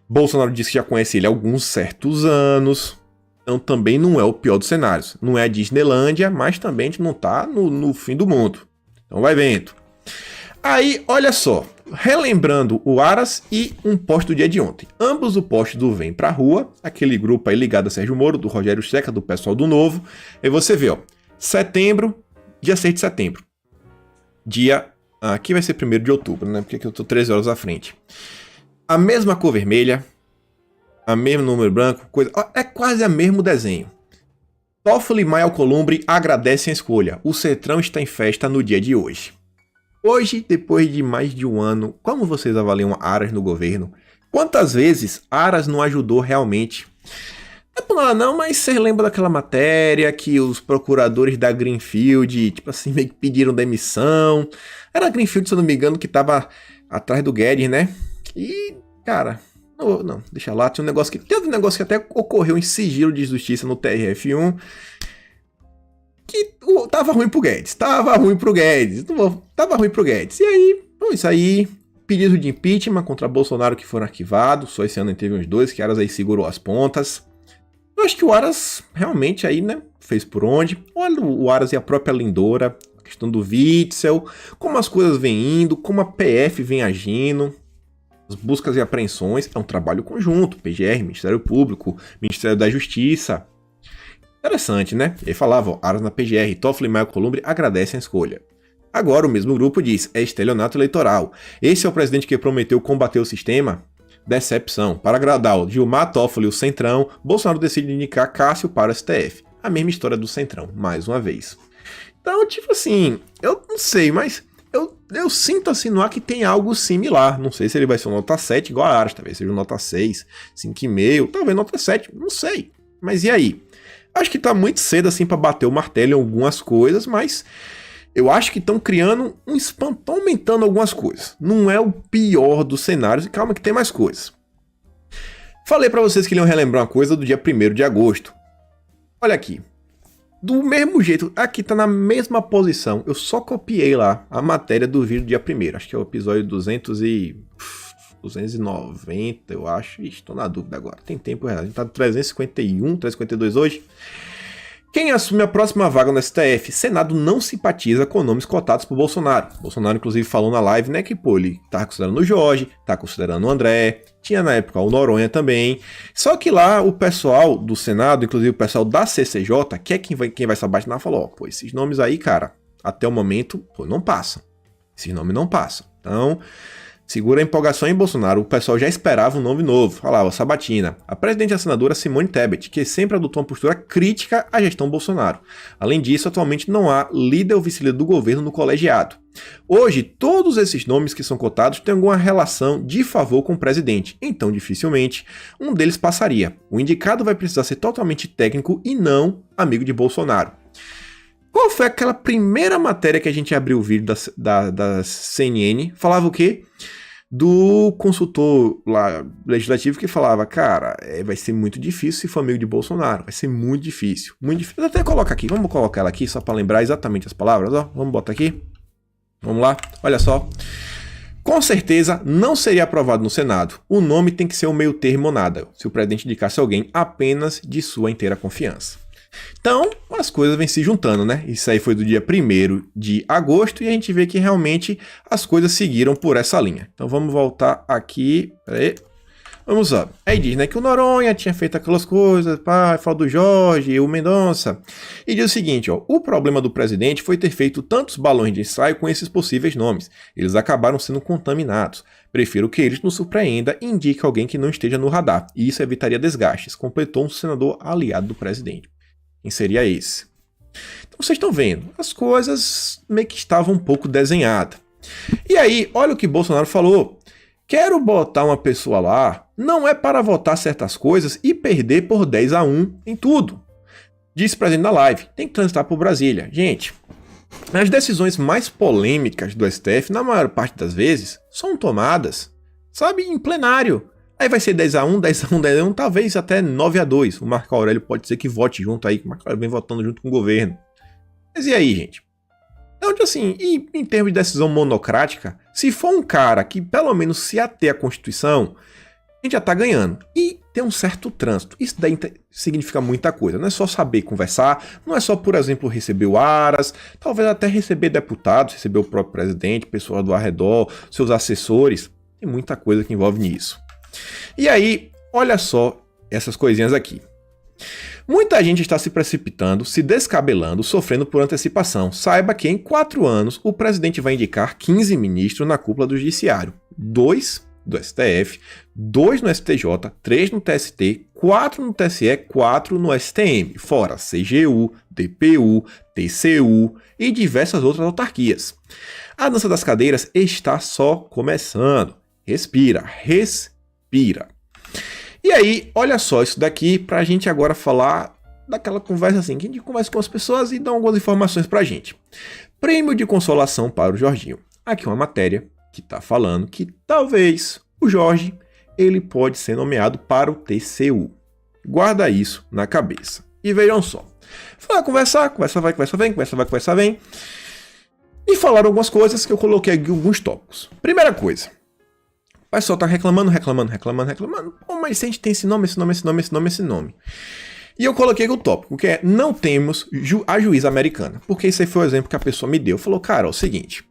Bolsonaro disse que já conhece ele há alguns certos anos, então também não é o pior dos cenários. Não é a Disneylândia, mas também a gente não tá no fim do mundo. Então vai vendo. Aí, olha só, relembrando o Aras e um post do dia de ontem. Ambos o post do Vem Pra Rua, aquele grupo aí ligado a Sérgio Moro, do Rogério Checa, do pessoal do Novo. Aí você vê, ó, setembro, dia 6 de setembro. Aqui vai ser 1º de outubro, né? Porque aqui eu tô 13 horas à frente. A mesma cor vermelha, a mesmo número branco, é quase o mesmo desenho. Toffoli e Maia Alcolumbre agradecem a escolha. O Centrão está em festa no dia de hoje. Hoje, depois de mais de um ano, como vocês avaliam Aras no governo? Quantas vezes Aras não ajudou realmente? Não é por nada não, mas você lembra daquela matéria que os procuradores da Greenfield, tipo assim, meio que pediram demissão. Era a Greenfield, se eu não me engano, que tava atrás do Guedes, né? E, cara, não, deixa lá. Teve um negócio que até ocorreu em sigilo de justiça no TRF1, que tava ruim pro Guedes. E aí, bom, isso aí, pedido de impeachment contra Bolsonaro que foram arquivados. Só esse ano teve uns 2, que Aras aí segurou as pontas. Eu acho que o Aras realmente aí, né, fez por onde. Olha o Aras e a própria Lindora, a questão do Witzel, como as coisas vêm indo, como a PF vem agindo, as buscas e apreensões, é um trabalho conjunto, PGR, Ministério Público, Ministério da Justiça. Interessante, né? E aí falava, ó, Aras na PGR, Toffoli e Maia Alcolumbre agradecem a escolha. Agora o mesmo grupo diz, é estelionato eleitoral. Esse é o presidente que prometeu combater o sistema? Decepção. Para agradar o Gilmar, Toffoli e o Centrão, Bolsonaro decide indicar Cássio para o STF. A mesma história do Centrão, mais uma vez. Então, tipo assim, eu não sei, mas eu sinto assim no ar que tem algo similar. Não sei se ele vai ser um nota 7 igual a Aras, talvez seja um nota 6, 5,5, talvez nota 7, não sei. Mas e aí? Acho que tá muito cedo assim para bater o martelo em algumas coisas, mas eu acho que estão criando um spam, estão aumentando algumas coisas. Não é o pior dos cenários, e calma que tem mais coisas. Falei para vocês que iam relembrar uma coisa do dia 1º de agosto. Olha aqui. Do mesmo jeito, aqui tá na mesma posição. Eu só copiei lá a matéria do vídeo do dia 1º. Acho que é o episódio 290, eu acho. Ixi, tô na dúvida agora. Tem tempo errado. A gente tá no 351, 352 hoje. Quem assume a próxima vaga no STF? Senado não simpatiza com nomes cotados por Bolsonaro. Bolsonaro, inclusive, falou na live, né, que pô, ele tá considerando o Jorge, tá considerando o André, tinha na época o Noronha também. Só que lá o pessoal do Senado, inclusive o pessoal da CCJ, que é quem vai se abatinar, falou, ó, pô, esses nomes aí, cara, até o momento, pô, não passam. Esses nomes não passam. Então, segura a empolgação em Bolsonaro. O pessoal já esperava um nome novo. Falava, Sabatina. A presidente e a senadora Simone Tebet, que sempre adotou uma postura crítica à gestão Bolsonaro. Além disso, atualmente não há líder ou vice-líder do governo no colegiado. Hoje, todos esses nomes que são cotados têm alguma relação de favor com o presidente. Então, dificilmente, um deles passaria. O indicado vai precisar ser totalmente técnico e não amigo de Bolsonaro. Qual foi aquela primeira matéria que a gente abriu o vídeo da CNN? Falava o quê? do consultor lá legislativo que falava, cara, vai ser muito difícil se for amigo de Bolsonaro, vai ser muito difícil, muito difícil. Até colocar aqui, vamos colocar ela aqui só para lembrar exatamente as palavras, ó, vamos botar aqui, vamos lá, olha só. Com certeza não seria aprovado no Senado, o nome tem que ser um meio termo ou nada, se o presidente indicasse alguém apenas de sua inteira confiança. Então, as coisas vêm se juntando, né? Isso aí foi do dia 1º de agosto e a gente vê que realmente as coisas seguiram por essa linha. Então vamos voltar aqui, peraí. Vamos lá. Aí diz, né, que o Noronha tinha feito aquelas coisas, pá, fala do Jorge e o Mendonça. E diz o seguinte, ó, o problema do presidente foi ter feito tantos balões de ensaio com esses possíveis nomes. Eles acabaram sendo contaminados. Prefiro que eles nos surpreenda e indique alguém que não esteja no radar. E isso evitaria desgastes, completou um senador aliado do presidente. Quem seria esse? Então vocês estão vendo, as coisas meio que estavam um pouco desenhadas. E aí, olha o que Bolsonaro falou. Quero botar uma pessoa lá, não é para votar certas coisas e perder por 10-1 em tudo. Disse o presidente na live, tem que transitar por Brasília. Gente, as decisões mais polêmicas do STF, na maior parte das vezes, são tomadas, sabe, em plenário. Aí vai ser 10-1, 10-1, 10-1, talvez até 9-2. O Marco Aurélio pode ser que vote junto aí, que o Marco Aurélio vem votando junto com o governo. Mas e aí, gente? Então, assim, e em termos de decisão monocrática, se for um cara que pelo menos se ater à Constituição, a gente já tá ganhando. E tem um certo trânsito. Isso daí significa muita coisa. Não é só saber conversar, não é só, por exemplo, receber o Aras, talvez até receber deputados, receber o próprio presidente, pessoal do arredor, seus assessores. Tem muita coisa que envolve nisso. E aí, olha só essas coisinhas aqui. Muita gente está se precipitando, se descabelando, sofrendo por antecipação. Saiba que em 4 anos o presidente vai indicar 15 ministros na cúpula do judiciário. 2 do STF, 2 no STJ, 3 no TST, 4 no TSE, 4 no STM, fora CGU, DPU, TCU e diversas outras autarquias. A dança das cadeiras está só começando. Respira, respira. E aí, olha só isso daqui pra gente agora falar daquela conversa assim, que a gente conversa com as pessoas e dá algumas informações pra gente. Prêmio de consolação para o Jorginho. Aqui uma matéria que tá falando que talvez o Jorge, ele pode ser nomeado para o TCU. Guarda isso na cabeça. E vejam só. Foi conversar, conversa vai, conversa vem, conversa vai, conversa vem. E falaram algumas coisas que eu coloquei aqui alguns tópicos. Primeira coisa. O pessoal tá reclamando. Pô, mas se a gente tem esse nome. E eu coloquei o tópico, que é não temos a juíza americana. Porque esse aí foi o exemplo que a pessoa me deu. Falou, cara, é o seguinte.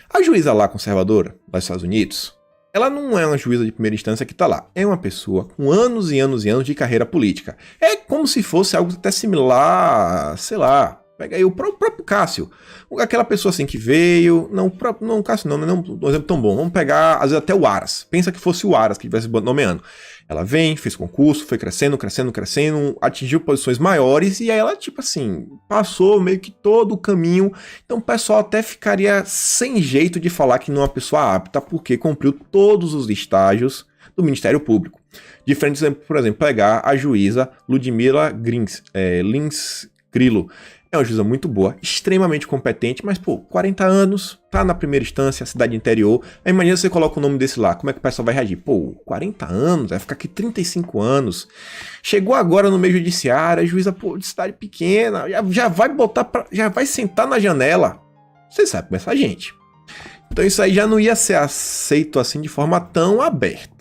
A juíza lá conservadora, dos Estados Unidos, ela não é uma juíza de primeira instância que tá lá. É uma pessoa com anos e anos e anos de carreira política. É como se fosse algo até similar, sei lá. Pega aí o próprio Cássio. Aquela pessoa assim que veio. Não, o Cássio não é um exemplo tão bom. Vamos pegar, às vezes, até o Aras. Pensa que fosse o Aras que estivesse nomeando. Ela vem, fez concurso, foi crescendo, atingiu posições maiores e aí ela, tipo assim, passou meio que todo o caminho. Então o pessoal até ficaria sem jeito de falar que não é uma pessoa apta, porque cumpriu todos os estágios do Ministério Público. Diferente, por exemplo, pegar a juíza Ludmila Lins Grilo. É uma juíza muito boa, extremamente competente, mas, pô, 40 anos, tá na primeira instância, cidade interior. Aí imagina você coloca o nome desse lá, como é que o pessoal vai reagir? Pô, 40 anos, vai ficar aqui 35 anos. Chegou agora no meio judiciário, a juíza, pô, de cidade pequena, já vai já vai sentar na janela. Você sabe como é essa gente. Então isso aí já não ia ser aceito assim de forma tão aberta.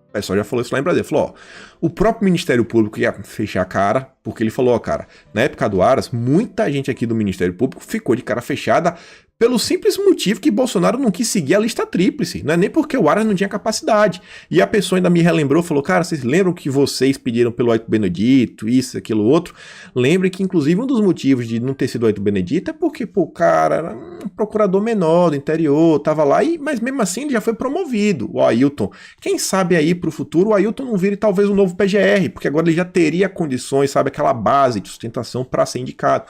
O pessoal já falou isso lá em Brasília. Falou, ó, o próprio Ministério Público ia fechar a cara, porque ele falou, ó, cara, na época do Aras, muita gente aqui do Ministério Público ficou de cara fechada pelo simples motivo que Bolsonaro não quis seguir a lista tríplice. Não é nem porque o Aras não tinha capacidade. E a pessoa ainda me relembrou, falou, cara, vocês lembram que vocês pediram pelo Aito Benedito, isso, aquilo, outro? Lembre que, inclusive, um dos motivos de não ter sido o Aito Benedito é porque, pô, o cara era um procurador menor do interior, tava lá, mas mesmo assim ele já foi promovido, o Ailton. Quem sabe aí pro futuro o Ailton não vire talvez um novo PGR, porque agora ele já teria condições, sabe, aquela base de sustentação para ser indicado.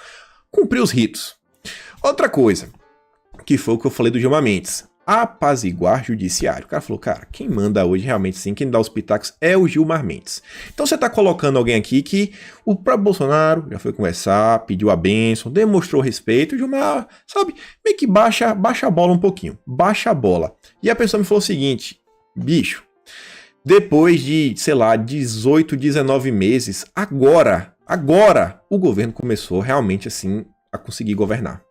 Cumpriu os ritos. Outra coisa, que foi o que eu falei do Gilmar Mendes, apaziguar judiciário. O cara falou, cara, quem manda hoje realmente sim, quem dá os pitacos é o Gilmar Mendes. Então você tá colocando alguém aqui que o próprio Bolsonaro já foi conversar, pediu a bênção, demonstrou respeito, o Gilmar, sabe, meio que baixa a bola um pouquinho, baixa a bola. E a pessoa me falou o seguinte, Bicho, depois de, sei lá, 18, 19 meses, agora, o governo começou realmente, assim, a conseguir governar.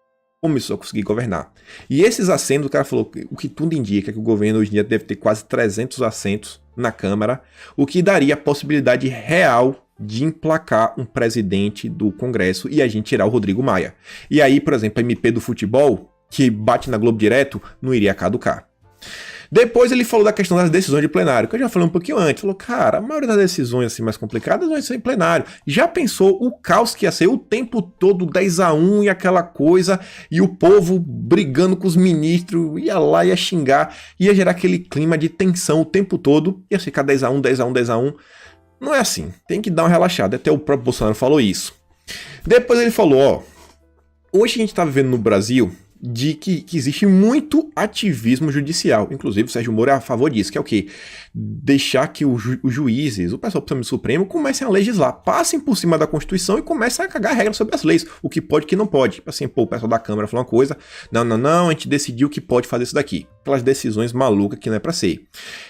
Começou a conseguir governar. E esses assentos, o cara falou, o que tudo indica que o governo hoje em dia deve ter quase 300 assentos na Câmara, o que daria a possibilidade real de emplacar um presidente do Congresso e a gente tirar o Rodrigo Maia. E aí, por exemplo, a MP do futebol, que bate na Globo direto, não iria caducar. Depois ele falou da questão das decisões de plenário, que eu já falei um pouquinho antes. Falou, cara, a maioria das decisões assim, mais complicadas vai ser em plenário. Já pensou o caos que ia ser o tempo todo 10-1 e aquela coisa, e o povo brigando com os ministros, ia lá, ia xingar, ia gerar aquele clima de tensão o tempo todo, ia ficar 10-1, 10-1, 10-1. Não é assim, tem que dar uma relaxada. Até o próprio Bolsonaro falou isso. Depois ele falou, ó, hoje a gente tá vivendo no Brasil de que existe muito ativismo judicial. Inclusive, o Sérgio Moro é a favor disso, que é o quê? Deixar que os juízes, o pessoal do Supremo, comecem a legislar, passem por cima da Constituição e comecem a cagar regras sobre as leis, o que pode e o que não pode. Tipo assim, pô, o pessoal da Câmara falou uma coisa, não, a gente decidiu que pode fazer isso daqui. Aquelas decisões malucas que não é pra ser.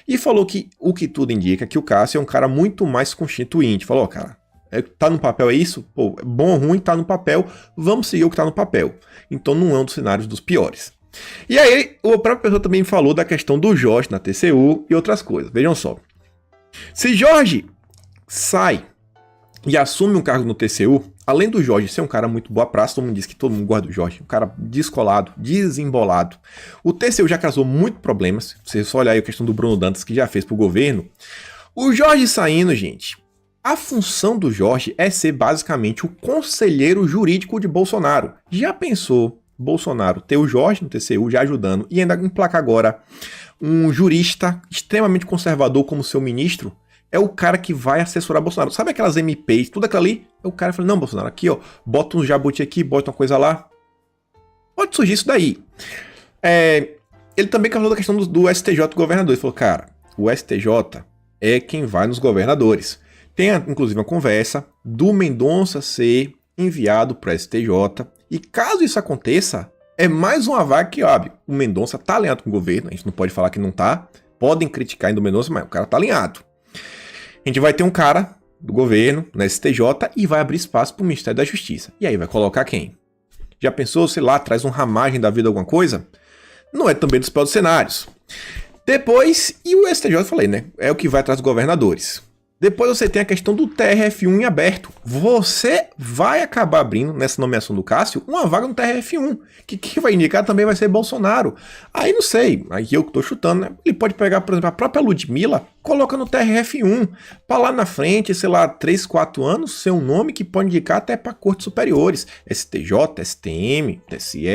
E falou que o que tudo indica que o Cássio é um cara muito mais constituinte. Falou, cara, tá no papel é isso? Pô, bom ou ruim, tá no papel, vamos seguir o que tá no papel. Então não é um dos cenários dos piores. E aí, a própria pessoa também falou da questão do Jorge na TCU e outras coisas. Vejam só. Se Jorge sai e assume um cargo no TCU, além do Jorge ser um cara muito boa praça, todo mundo diz que todo mundo gosta do Jorge, um cara descolado, desembolado. O TCU já causou muitos problemas. Você só olhar aí a questão do Bruno Dantas, que já fez pro governo. O Jorge saindo, gente, a função do Jorge é ser basicamente o conselheiro jurídico de Bolsonaro. Já pensou Bolsonaro ter o Jorge no TCU já ajudando e ainda emplacar agora um jurista extremamente conservador como seu ministro? É o cara que vai assessorar Bolsonaro. Sabe aquelas MPs, tudo aquilo ali? É o cara que fala, não, Bolsonaro, aqui ó, bota um jabuti aqui, bota uma coisa lá. Pode surgir isso daí. Ele também falou da questão do STJ do governador. Ele falou, cara, o STJ é quem vai nos governadores. Tem, inclusive, uma conversa do Mendonça ser enviado para o STJ. E caso isso aconteça, é mais uma vaga que, óbvio, o Mendonça tá alinhado com o governo. A gente não pode falar que não tá. Podem criticar ainda o Mendonça, mas o cara tá alinhado. A gente vai ter um cara do governo, na STJ, e vai abrir espaço para o Ministério da Justiça. E aí vai colocar quem? Já pensou, sei lá, traz um Ramagem da vida, alguma coisa? Não é também dos piores cenários. Depois, e o STJ, eu falei, né? É o que vai atrás dos governadores. Depois você tem a questão do TRF1 em aberto. Você vai acabar abrindo, nessa nomeação do Cássio, uma vaga no TRF1. Que vai indicar também vai ser Bolsonaro. Aí não sei, aí eu que tô chutando, né? Ele pode pegar, por exemplo, a própria Ludmilla, coloca no TRF1. Pra lá na frente, sei lá, 3, 4 anos, ser um nome que pode indicar até para cortes superiores. STJ, STM, TSE,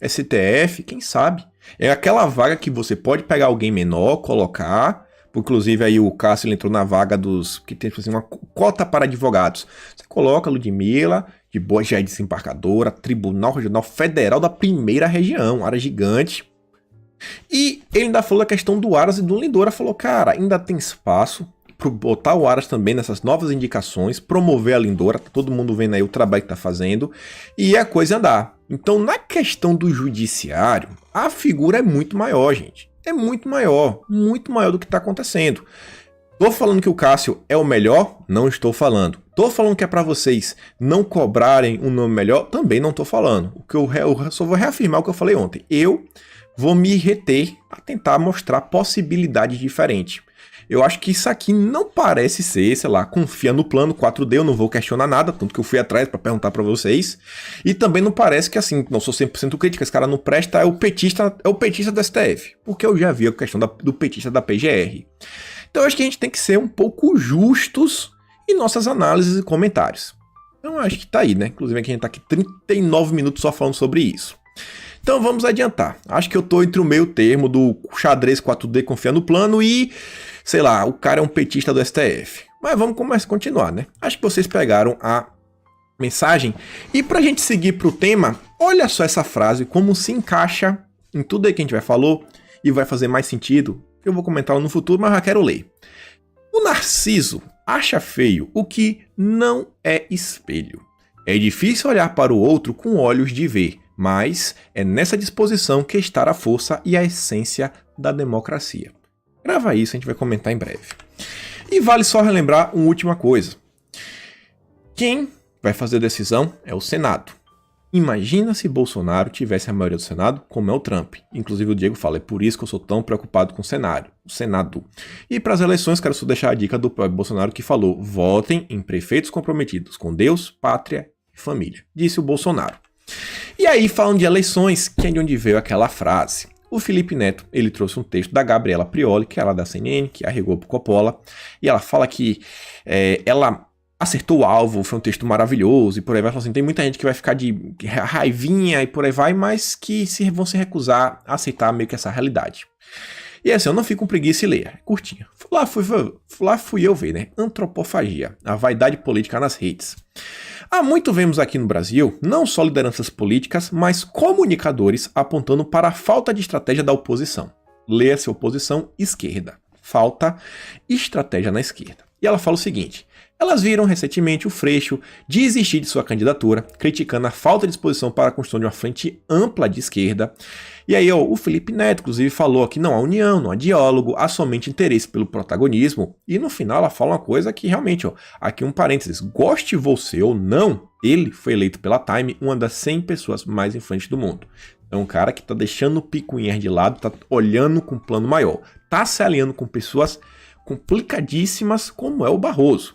STF, quem sabe? É aquela vaga que você pode pegar alguém menor, colocar. Inclusive aí o Cássio ele entrou na vaga dos que tem assim, uma cota para advogados. Você coloca a Ludmilla, de boa, já é desembargadora, Tribunal Regional Federal da Primeira Região, área gigante. E ele ainda falou da questão do Aras e do Lindora, falou, cara, ainda tem espaço para botar o Aras também nessas novas indicações, promover a Lindora, tá todo mundo vendo aí o trabalho que tá fazendo, e a coisa andar. Então na questão do judiciário, a figura é muito maior, gente. É muito maior do que está acontecendo. Tô falando que o Cássio é o melhor? Não estou falando. Tô falando que é para vocês não cobrarem um nome melhor? Também não tô falando. O que eu só vou reafirmar o que eu falei ontem. Eu vou me reter a tentar mostrar possibilidades diferentes. Eu acho que isso aqui não parece ser, sei lá, confia no plano 4D, eu não vou questionar nada, tanto que eu fui atrás para perguntar para vocês. E também não parece que assim, não sou 100% crítica, esse cara não presta, é o petista do STF. Porque eu já vi a questão do petista da PGR. Então eu acho que a gente tem que ser um pouco justos em nossas análises e comentários. Então eu acho que tá aí, né? Inclusive aqui a gente tá aqui 39 minutos só falando sobre isso. Então vamos adiantar. Acho que eu tô entre o meio termo do xadrez 4D confiar no plano e, sei lá, o cara é um petista do STF. Mas vamos continuar, né? Acho que vocês pegaram a mensagem. E pra gente seguir pro tema, olha só essa frase, como se encaixa em tudo aí que a gente falou e vai fazer mais sentido. Eu vou comentar no futuro, mas já quero ler. O Narciso acha feio o que não é espelho. É difícil olhar para o outro com olhos de ver, mas é nessa disposição que está a força e a essência da democracia. Grava isso, a gente vai comentar em breve. E vale só relembrar uma última coisa. Quem vai fazer a decisão é o Senado. Imagina se Bolsonaro tivesse a maioria do Senado, como é o Trump. Inclusive o Diego fala, é por isso que eu sou tão preocupado com o Senado. E para as eleições, quero só deixar a dica do próprio Bolsonaro que falou, votem em prefeitos comprometidos com Deus, pátria e família. Disse o Bolsonaro. E aí, falando de eleições, que é de onde veio aquela frase. O Felipe Neto, ele trouxe um texto da Gabriela Prioli, que é lá da CNN, que arregou pro Coppola, e ela fala que ela acertou o alvo, foi um texto maravilhoso, e por aí vai, assim, tem muita gente que vai ficar de raivinha e por aí vai, mas que vão se recusar a aceitar meio que essa realidade. E assim, eu não fico com preguiça e leia, é curtinha. Lá fui eu ver, né? Antropofagia, a vaidade política nas redes. Há muito vemos aqui no Brasil, não só lideranças políticas, mas comunicadores apontando para a falta de estratégia da oposição. Leia-se oposição esquerda. Falta estratégia na esquerda. E ela fala o seguinte, elas viram recentemente o Freixo desistir de sua candidatura, criticando a falta de disposição para a construção de uma frente ampla de esquerda. E aí o Felipe Neto, inclusive, falou que não há união, não há diálogo, há somente interesse pelo protagonismo. E no final ela fala uma coisa que realmente, aqui um parênteses, goste você ou não, ele foi eleito pela Time uma das 100 pessoas mais influentes do mundo. É um cara que tá deixando o picuinhas de lado, tá olhando com um plano maior, tá se alinhando com pessoas complicadíssimas como é o Barroso.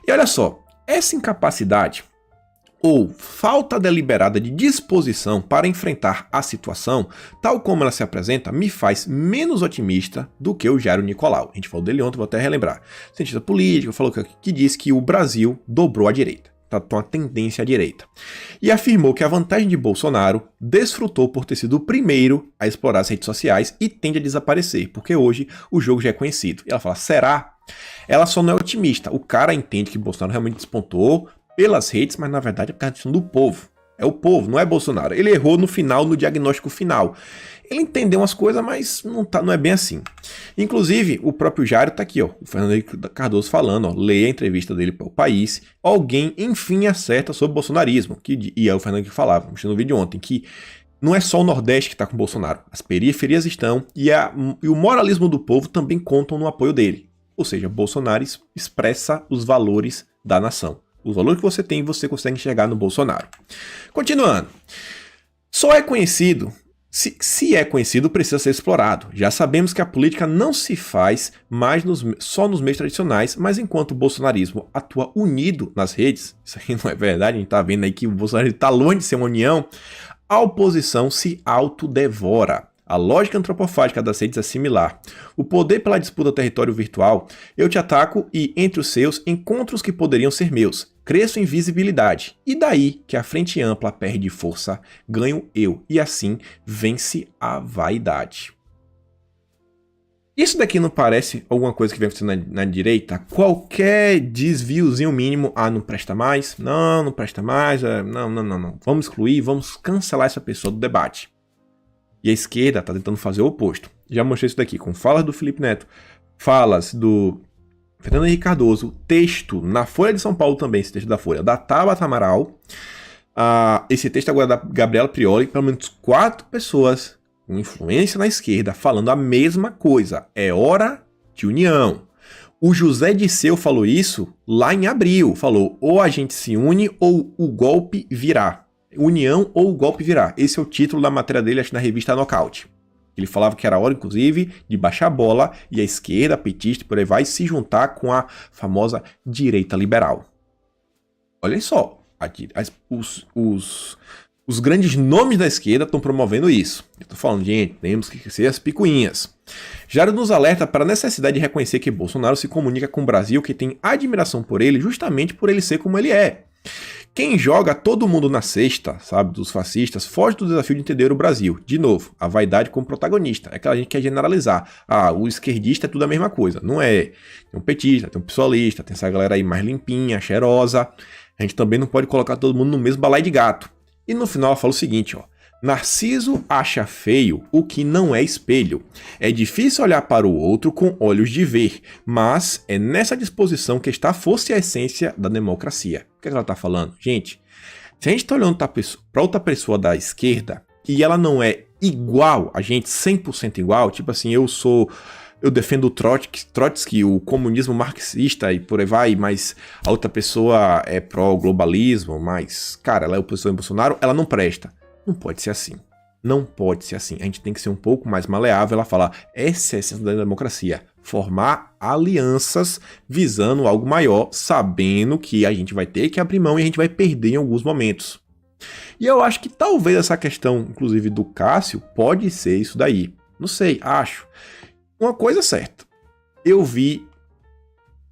E olha só, essa incapacidade ou falta deliberada de disposição para enfrentar a situação, tal como ela se apresenta, me faz menos otimista do que o Jairo Nicolau. A gente falou dele ontem, vou até relembrar. Cientista político, falou que disse que o Brasil dobrou à direita, tá com uma tendência à direita. E afirmou que a vantagem de Bolsonaro desfrutou por ter sido o primeiro a explorar as redes sociais e tende a desaparecer, porque hoje o jogo já é conhecido. E ela fala, será? Ela só não é otimista. O cara entende que Bolsonaro realmente despontou pelas redes, mas na verdade é por causa do povo. É o povo, não é Bolsonaro. Ele errou no final, no diagnóstico final. Ele entendeu umas coisas, mas não é bem assim. Inclusive, o próprio Jairo tá aqui, o Fernando Henrique Cardoso falando, leia a entrevista dele para o País. Alguém, enfim, acerta sobre o bolsonarismo. E é o Fernando Henrique falava, mostrei no vídeo ontem, que não é só o Nordeste que está com o Bolsonaro. As periferias estão e o moralismo do povo também contam no apoio dele. Ou seja, Bolsonaro expressa os valores da nação. Os valores que você tem, você consegue enxergar no Bolsonaro. Continuando. Só é conhecido, se é conhecido, precisa ser explorado. Já sabemos que a política não se faz mais só nos meios tradicionais, mas enquanto o bolsonarismo atua unido nas redes, isso aí não é verdade, a gente está vendo aí que o bolsonarismo está longe de ser uma união, a oposição se autodevora. A lógica antropofágica das redes é similar. O poder pela disputa do território virtual, eu te ataco e, entre os seus, encontro os que poderiam ser meus. Cresço em visibilidade. E daí que a frente ampla perde força, ganho eu. E assim vence a vaidade. Isso daqui não parece alguma coisa que vem acontecendo na direita? Qualquer desviozinho mínimo, não presta mais, não presta mais, não. Vamos excluir, vamos cancelar essa pessoa do debate. E a esquerda está tentando fazer o oposto. Já mostrei isso daqui com falas do Felipe Neto, falas do Fernando Henrique Cardoso, texto na Folha de São Paulo também, esse texto da Folha, da Tabata Amaral, esse texto agora da Gabriela Prioli, pelo menos 4 pessoas com influência na esquerda falando a mesma coisa. É hora de união. O José Disseu falou isso lá em abril, falou ou a gente se une ou o golpe virá. União ou o golpe virá. Esse é o título da matéria dele, acho, na revista Nocaute. Ele falava que era hora, inclusive, de baixar a bola e a esquerda, a petista, por aí vai, se juntar com a famosa direita liberal. Olha só, os grandes nomes da esquerda estão promovendo isso. Eu estou falando, gente, temos que ser as picuinhas. Jairo nos alerta para a necessidade de reconhecer que Bolsonaro se comunica com o Brasil, que tem admiração por ele, justamente por ele ser como ele é. Quem joga todo mundo na cesta, sabe, dos fascistas, foge do desafio de entender o Brasil. De novo, a vaidade como protagonista. É aquela gente que quer generalizar. O esquerdista é tudo a mesma coisa. Não é. Tem um petista, tem um pessoalista, tem essa galera aí mais limpinha, cheirosa. A gente também não pode colocar todo mundo no mesmo balaio de gato. E no final ela fala o seguinte, Narciso acha feio o que não é espelho. É difícil olhar para o outro com olhos de ver, mas é nessa disposição que está a força e a essência da democracia. O que ela está falando? Gente, se a gente está olhando para outra pessoa da esquerda e ela não é igual a gente, 100% igual, tipo assim, eu sou eu defendo o Trotsky, o comunismo marxista e por aí vai, mas a outra pessoa é pró-globalismo, mas, cara, ela é oposição em Bolsonaro, ela não presta. Não pode ser assim. Não pode ser assim. A gente tem que ser um pouco mais maleável. Ela falar, essa é a essência da democracia. Formar alianças visando algo maior, sabendo que a gente vai ter que abrir mão e a gente vai perder em alguns momentos. E eu acho que talvez essa questão, inclusive do Cássio, pode ser isso daí. Não sei, acho. Uma coisa é certa. Eu vi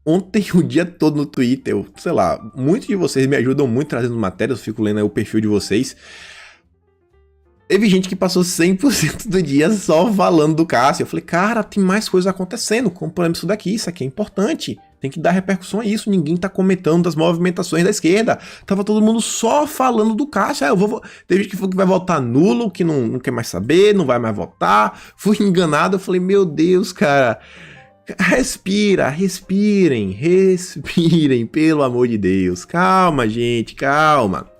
ontem o dia todo no Twitter, sei lá, muitos de vocês me ajudam muito trazendo matérias, eu fico lendo aí o perfil de vocês. Teve gente que passou 100% do dia só falando do Cássio. Eu falei, cara, tem mais coisas acontecendo. Como por exemplo isso daqui, isso aqui é importante. Tem que dar repercussão a isso. Ninguém tá comentando das movimentações da esquerda. Tava todo mundo só falando do Cássio. Teve gente que falou que vai votar nulo, que não quer mais saber, não vai mais votar. Fui enganado. Eu falei, meu Deus, cara. Respirem, pelo amor de Deus. Calma, gente, calma.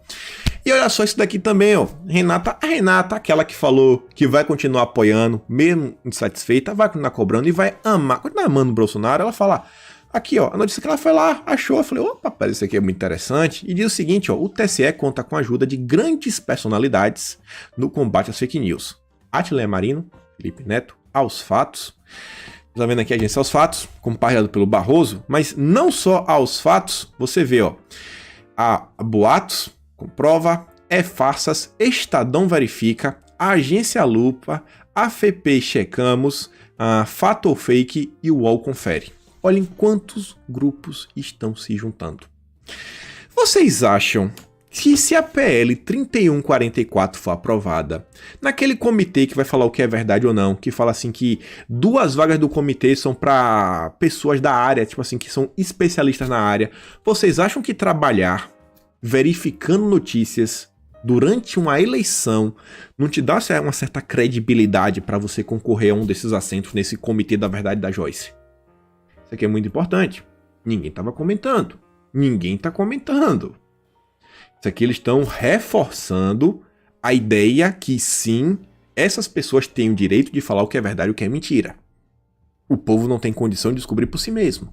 E olha só isso daqui também, ó. A Renata, aquela que falou que vai continuar apoiando, mesmo insatisfeita, vai continuar cobrando e vai continuar amando o Bolsonaro. Ela fala, aqui, ó, a notícia que ela foi lá, achou, eu falei, opa, parece isso aqui é muito interessante. E diz o seguinte, ó, o TSE conta com a ajuda de grandes personalidades no combate às fake news. Átila Marino, Felipe Neto, Aos Fatos. Tá vendo aqui a agência Aos Fatos, compartilhado pelo Barroso, mas não só Aos Fatos, você vê, ó, a Boatos, comprova, farsas, Estadão verifica, a agência Lupa, a FP checamos, a Fato ou Fake e o UOL confere. Olhem quantos grupos estão se juntando. Vocês acham que se a PL 3144 for aprovada, naquele comitê que vai falar o que é verdade ou não, que fala assim que 2 vagas do comitê são para pessoas da área, tipo assim, que são especialistas na área, vocês acham que trabalhar verificando notícias durante uma eleição não te dá uma certa credibilidade para você concorrer a um desses assentos nesse comitê da verdade da Joyce? Isso aqui é muito importante. Ninguém estava comentando. Ninguém está comentando. Isso aqui eles estão reforçando a ideia que sim, essas pessoas têm o direito de falar o que é verdade e o que é mentira. O povo não tem condição de descobrir por si mesmo.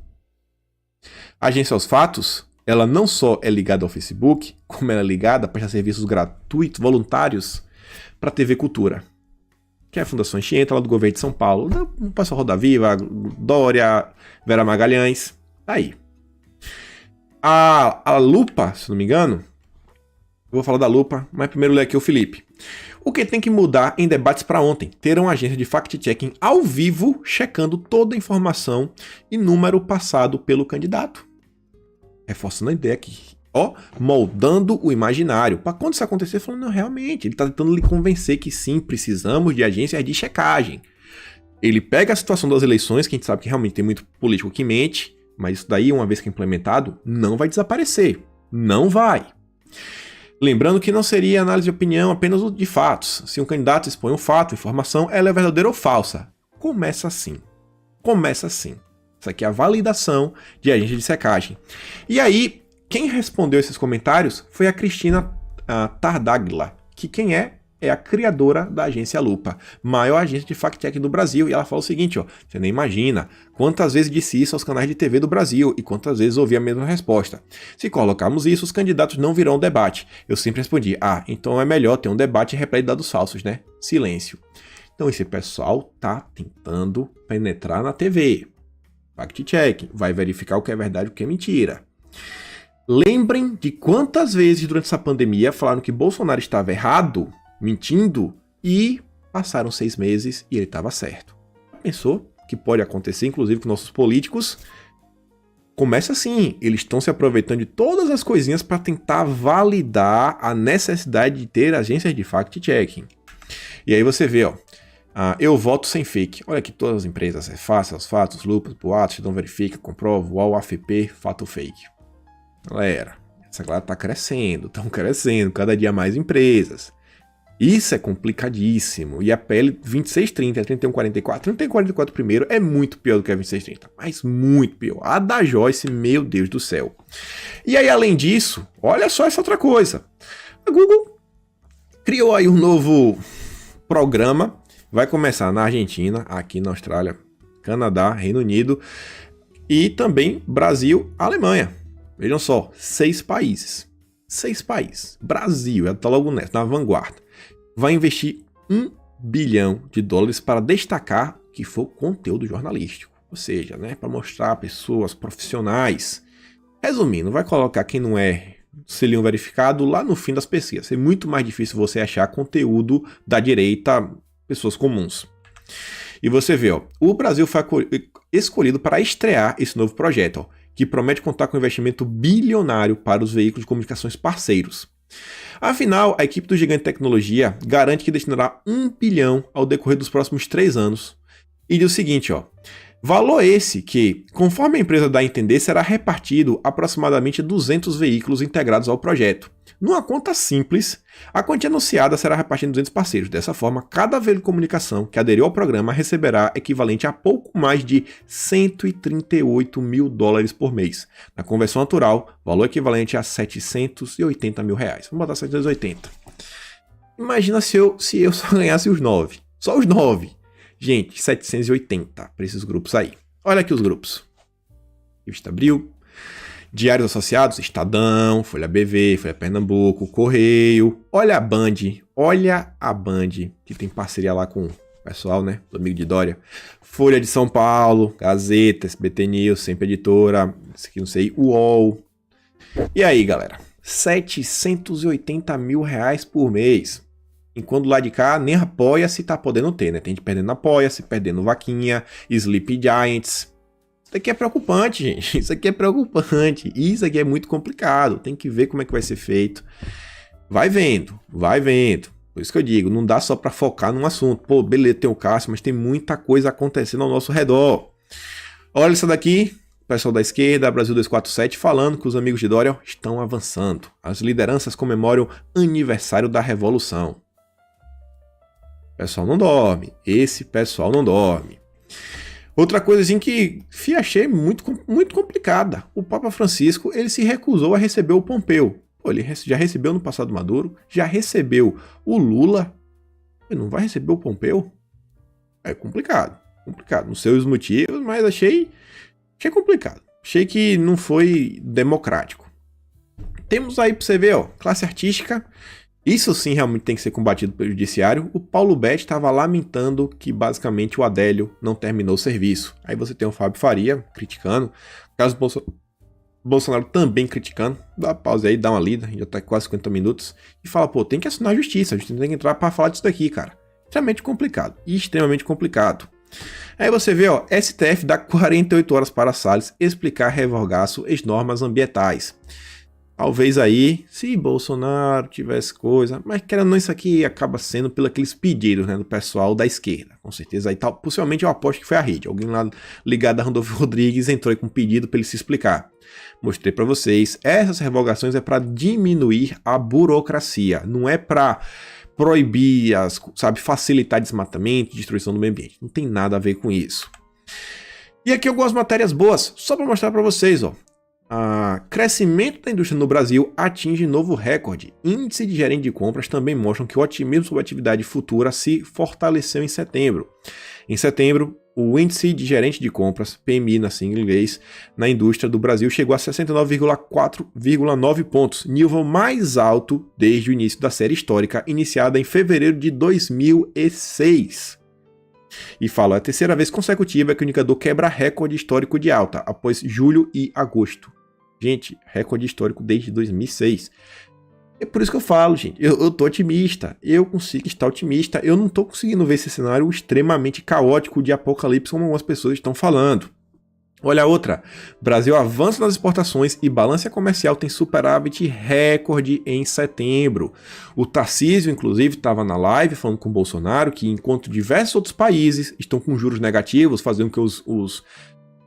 A agência Aos Fatos, ela não só é ligada ao Facebook, como ela é ligada a prestar serviços gratuitos, voluntários, para a TV Cultura. Que é a Fundação Anchieta, lá do governo de São Paulo. O pessoal Roda Viva, Dória, Vera Magalhães. Tá aí. A Lupa, se não me engano, eu vou falar da Lupa, mas primeiro ler aqui o Felipe. O que tem que mudar em debates para ontem? Ter uma agência de fact-checking ao vivo, checando toda a informação e número passado pelo candidato. Reforçando a ideia aqui, ó, moldando o imaginário. Para quando isso acontecer, falando, não, realmente, ele está tentando lhe convencer que sim, precisamos de agências de checagem. Ele pega a situação das eleições, que a gente sabe que realmente tem muito político que mente, mas isso daí, uma vez que é implementado, não vai desaparecer. Não vai. Lembrando que não seria análise de opinião apenas de fatos. Se um candidato expõe um fato, informação, ela é verdadeira ou falsa. Começa assim. Isso aqui é a validação de agência de checagem. E aí, quem respondeu esses comentários foi a Cristina Tardaglia, que quem é a criadora da agência Lupa, maior agência de fact-check do Brasil. E ela fala o seguinte, ó, você nem imagina quantas vezes disse isso aos canais de TV do Brasil e quantas vezes ouvi a mesma resposta. Se colocarmos isso, os candidatos não virão debate. Eu sempre respondi, então é melhor ter um debate repleto de dados falsos, né? Silêncio. Então esse pessoal tá tentando penetrar na TV. Fact-check, vai verificar o que é verdade e o que é mentira. Lembrem de quantas vezes durante essa pandemia falaram que Bolsonaro estava errado, mentindo, e passaram 6 meses e ele estava certo. Pensou que pode acontecer, inclusive, com nossos políticos? Começa assim, eles estão se aproveitando de todas as coisinhas para tentar validar a necessidade de ter agências de fact-checking. E aí você vê, ó, eu voto sem fake. Olha aqui todas as empresas, Aos Fatos, Lupas, Boatos, Não Verifica, Comprova, UOL, AFP, Fato Fake. Galera, essa galera tá crescendo, estão crescendo, cada dia mais empresas. Isso é complicadíssimo. E a PL 2630, 3144, 3144 primeiro é muito pior do que a 2630, mas muito pior. A da Joyce, meu Deus do céu. E aí, além disso, olha só essa outra coisa. A Google criou aí um novo programa. Vai começar na Argentina, aqui na Austrália. Canadá, Reino Unido e também Brasil, Alemanha. Vejam só, 6 países. 6 países. Brasil, já está logo na vanguarda. Vai investir $1 bilhão para destacar que for conteúdo jornalístico. Ou seja, né, para mostrar pessoas profissionais. Resumindo, vai colocar quem não é selinho verificado lá no fim das pesquisas. É muito mais difícil você achar conteúdo da direita, pessoas comuns. E você vê, ó, o Brasil foi escolhido para estrear esse novo projeto, ó, que promete contar com um investimento bilionário para os veículos de comunicações parceiros. Afinal, a equipe do Gigante Tecnologia garante que destinará $1 bilhão ao decorrer dos próximos 3 anos. E diz o seguinte, ó, valor esse que, conforme a empresa dá a entender, será repartido aproximadamente 200 veículos integrados ao projeto. Numa conta simples, a quantia anunciada será repartida em 200 parceiros. Dessa forma, cada veículo de comunicação que aderiu ao programa receberá equivalente a pouco mais de $138 mil por mês. Na conversão natural, valor equivalente a R$780 mil. Vamos botar 780. Imagina se eu só ganhasse os 9. Só os 9. Gente, 780 para esses grupos aí. Olha aqui os grupos. Revista Abril, Diários Associados, Estadão, Folha BV, Folha Pernambuco, Correio. Olha a Band, que tem parceria lá com o pessoal, né? Do amigo de Dória. Folha de São Paulo, Gazeta, SBT News, Sempre Editora, isso aqui não sei, UOL. E aí, galera? R$780 mil por mês. Enquanto lá de cá, nem Apoia-se tá podendo ter, né? Tem gente perdendo Apoia-se, perdendo Vaquinha, Sleep Giants. Isso aqui é preocupante, gente. Isso aqui é preocupante. Isso aqui é muito complicado. Tem que ver como é que vai ser feito. Vai vendo, vai vendo. Por isso que eu digo, não dá só para focar num assunto. Pô, beleza, tem o Cássio, mas tem muita coisa acontecendo ao nosso redor. Olha isso daqui. Pessoal da esquerda, Brasil 247, falando que os amigos de Dória estão avançando. As lideranças comemoram aniversário da Revolução. O pessoal não dorme. Esse pessoal não dorme. Outra coisa assim que achei muito complicada. O Papa Francisco, ele se recusou a receber o Pompeu. Pô, ele já recebeu no passado Maduro, já recebeu o Lula. Ele não vai receber o Pompeu? É complicado. Não sei os motivos, mas achei complicado. Achei que não foi democrático. Temos aí pra você ver, ó, classe artística. Isso sim realmente tem que ser combatido pelo judiciário. O Paulo Betti estava lamentando que basicamente o Adélio não terminou o serviço. Aí você tem o Fábio Faria criticando. Caso Bolsonaro também criticando. Dá uma pausa aí, dá uma lida, já tá quase 50 minutos. E fala, pô, tem que assinar a justiça. A gente tem que entrar para falar disso daqui, cara. Extremamente complicado. Aí você vê, ó, STF dá 48 horas para Salles explicar revogaço as normas ambientais. Talvez aí, se Bolsonaro tivesse coisa, mas querendo ou não, isso aqui acaba sendo pelos aqueles pedidos, né, do pessoal da esquerda. Com certeza aí, possivelmente eu aposto que foi a rede. Alguém lá ligado a Randolfo Rodrigues entrou aí com um pedido para ele se explicar. Mostrei para vocês, essas revogações é para diminuir a burocracia, não é para proibir, facilitar desmatamento, destruição do meio ambiente. Não tem nada a ver com isso. E aqui algumas matérias boas, só para mostrar para vocês, ó. Crescimento da indústria no Brasil atinge novo recorde. Índice de gerente de compras também mostram que o otimismo sobre a atividade futura se fortaleceu em setembro. Em setembro, o índice de gerente de compras, PMI na sigla em inglês, na indústria do Brasil chegou a 69,9 pontos, nível mais alto desde o início da série histórica, iniciada em fevereiro de 2006. E fala, é a terceira vez consecutiva que o indicador quebra recorde histórico de alta, após julho e agosto. Gente, recorde histórico desde 2006. É por isso que eu falo, gente, eu tô otimista, eu consigo estar otimista, eu não tô conseguindo ver esse cenário extremamente caótico de apocalipse como algumas pessoas estão falando. Olha a outra, Brasil avança nas exportações e balança comercial tem superávit recorde em setembro. O Tarcísio, inclusive, estava na live falando com o Bolsonaro que enquanto diversos outros países estão com juros negativos, fazendo com que os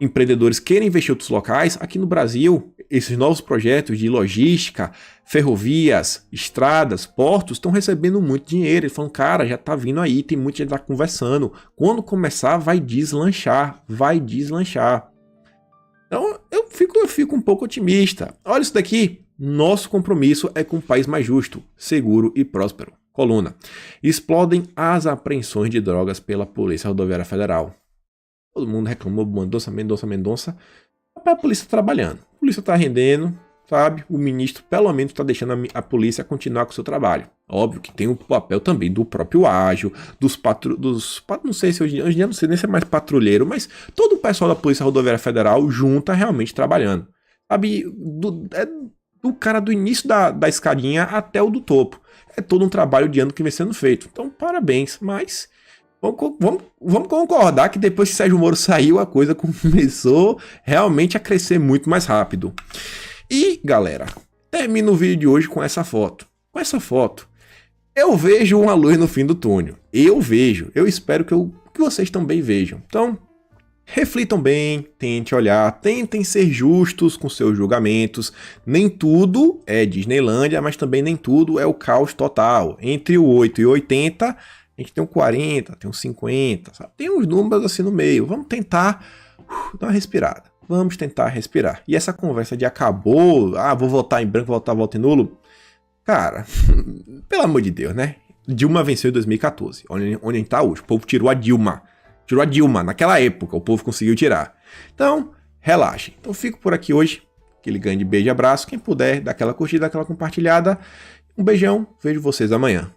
empreendedores queiram investir em outros locais, aqui no Brasil, esses novos projetos de logística, ferrovias, estradas, portos, estão recebendo muito dinheiro. Eles falam, cara, já tá vindo aí, tem muita gente lá conversando. Quando começar, vai deslanchar. Então, eu fico um pouco otimista. Olha isso daqui. Nosso compromisso é com um país mais justo, seguro e próspero. Coluna. Explodem as apreensões de drogas pela Polícia Rodoviária Federal. Todo mundo reclamou, Mendonça. A polícia tá trabalhando. A polícia tá rendendo, sabe? O ministro, pelo menos, tá deixando a polícia continuar com o seu trabalho. Óbvio que tem o papel também do próprio ágil, não sei se hoje em dia não sei nem se é mais patrulheiro, mas todo o pessoal da Polícia Rodoviária Federal junta realmente trabalhando. Sabe? Do cara do início da escadinha até o do topo. É todo um trabalho de ano que vem sendo feito. Então, parabéns, mas vamos concordar que depois que Sérgio Moro saiu, a coisa começou realmente a crescer muito mais rápido. E, galera, termino o vídeo de hoje com essa foto. Com essa foto, eu vejo uma luz no fim do túnel. Eu vejo. Eu espero que vocês também vejam. Então, reflitam bem, tentem olhar, tentem ser justos com seus julgamentos. Nem tudo é Disneylândia, mas também nem tudo é o caos total. Entre o 8 e o 80, a gente tem um 40, tem um 50, sabe? Tem uns números assim no meio. Vamos tentar dar uma respirada. Vamos tentar respirar. E essa conversa de acabou, vou votar em branco, votar em nulo. Cara, pelo amor de Deus, né? Dilma venceu em 2014, onde a gente tá hoje. O povo tirou a Dilma. Tirou a Dilma, naquela época, o povo conseguiu tirar. Então, relaxe. Então, fico por aqui hoje. Aquele grande beijo e abraço. Quem puder, dá aquela curtida, aquela compartilhada. Um beijão, vejo vocês amanhã.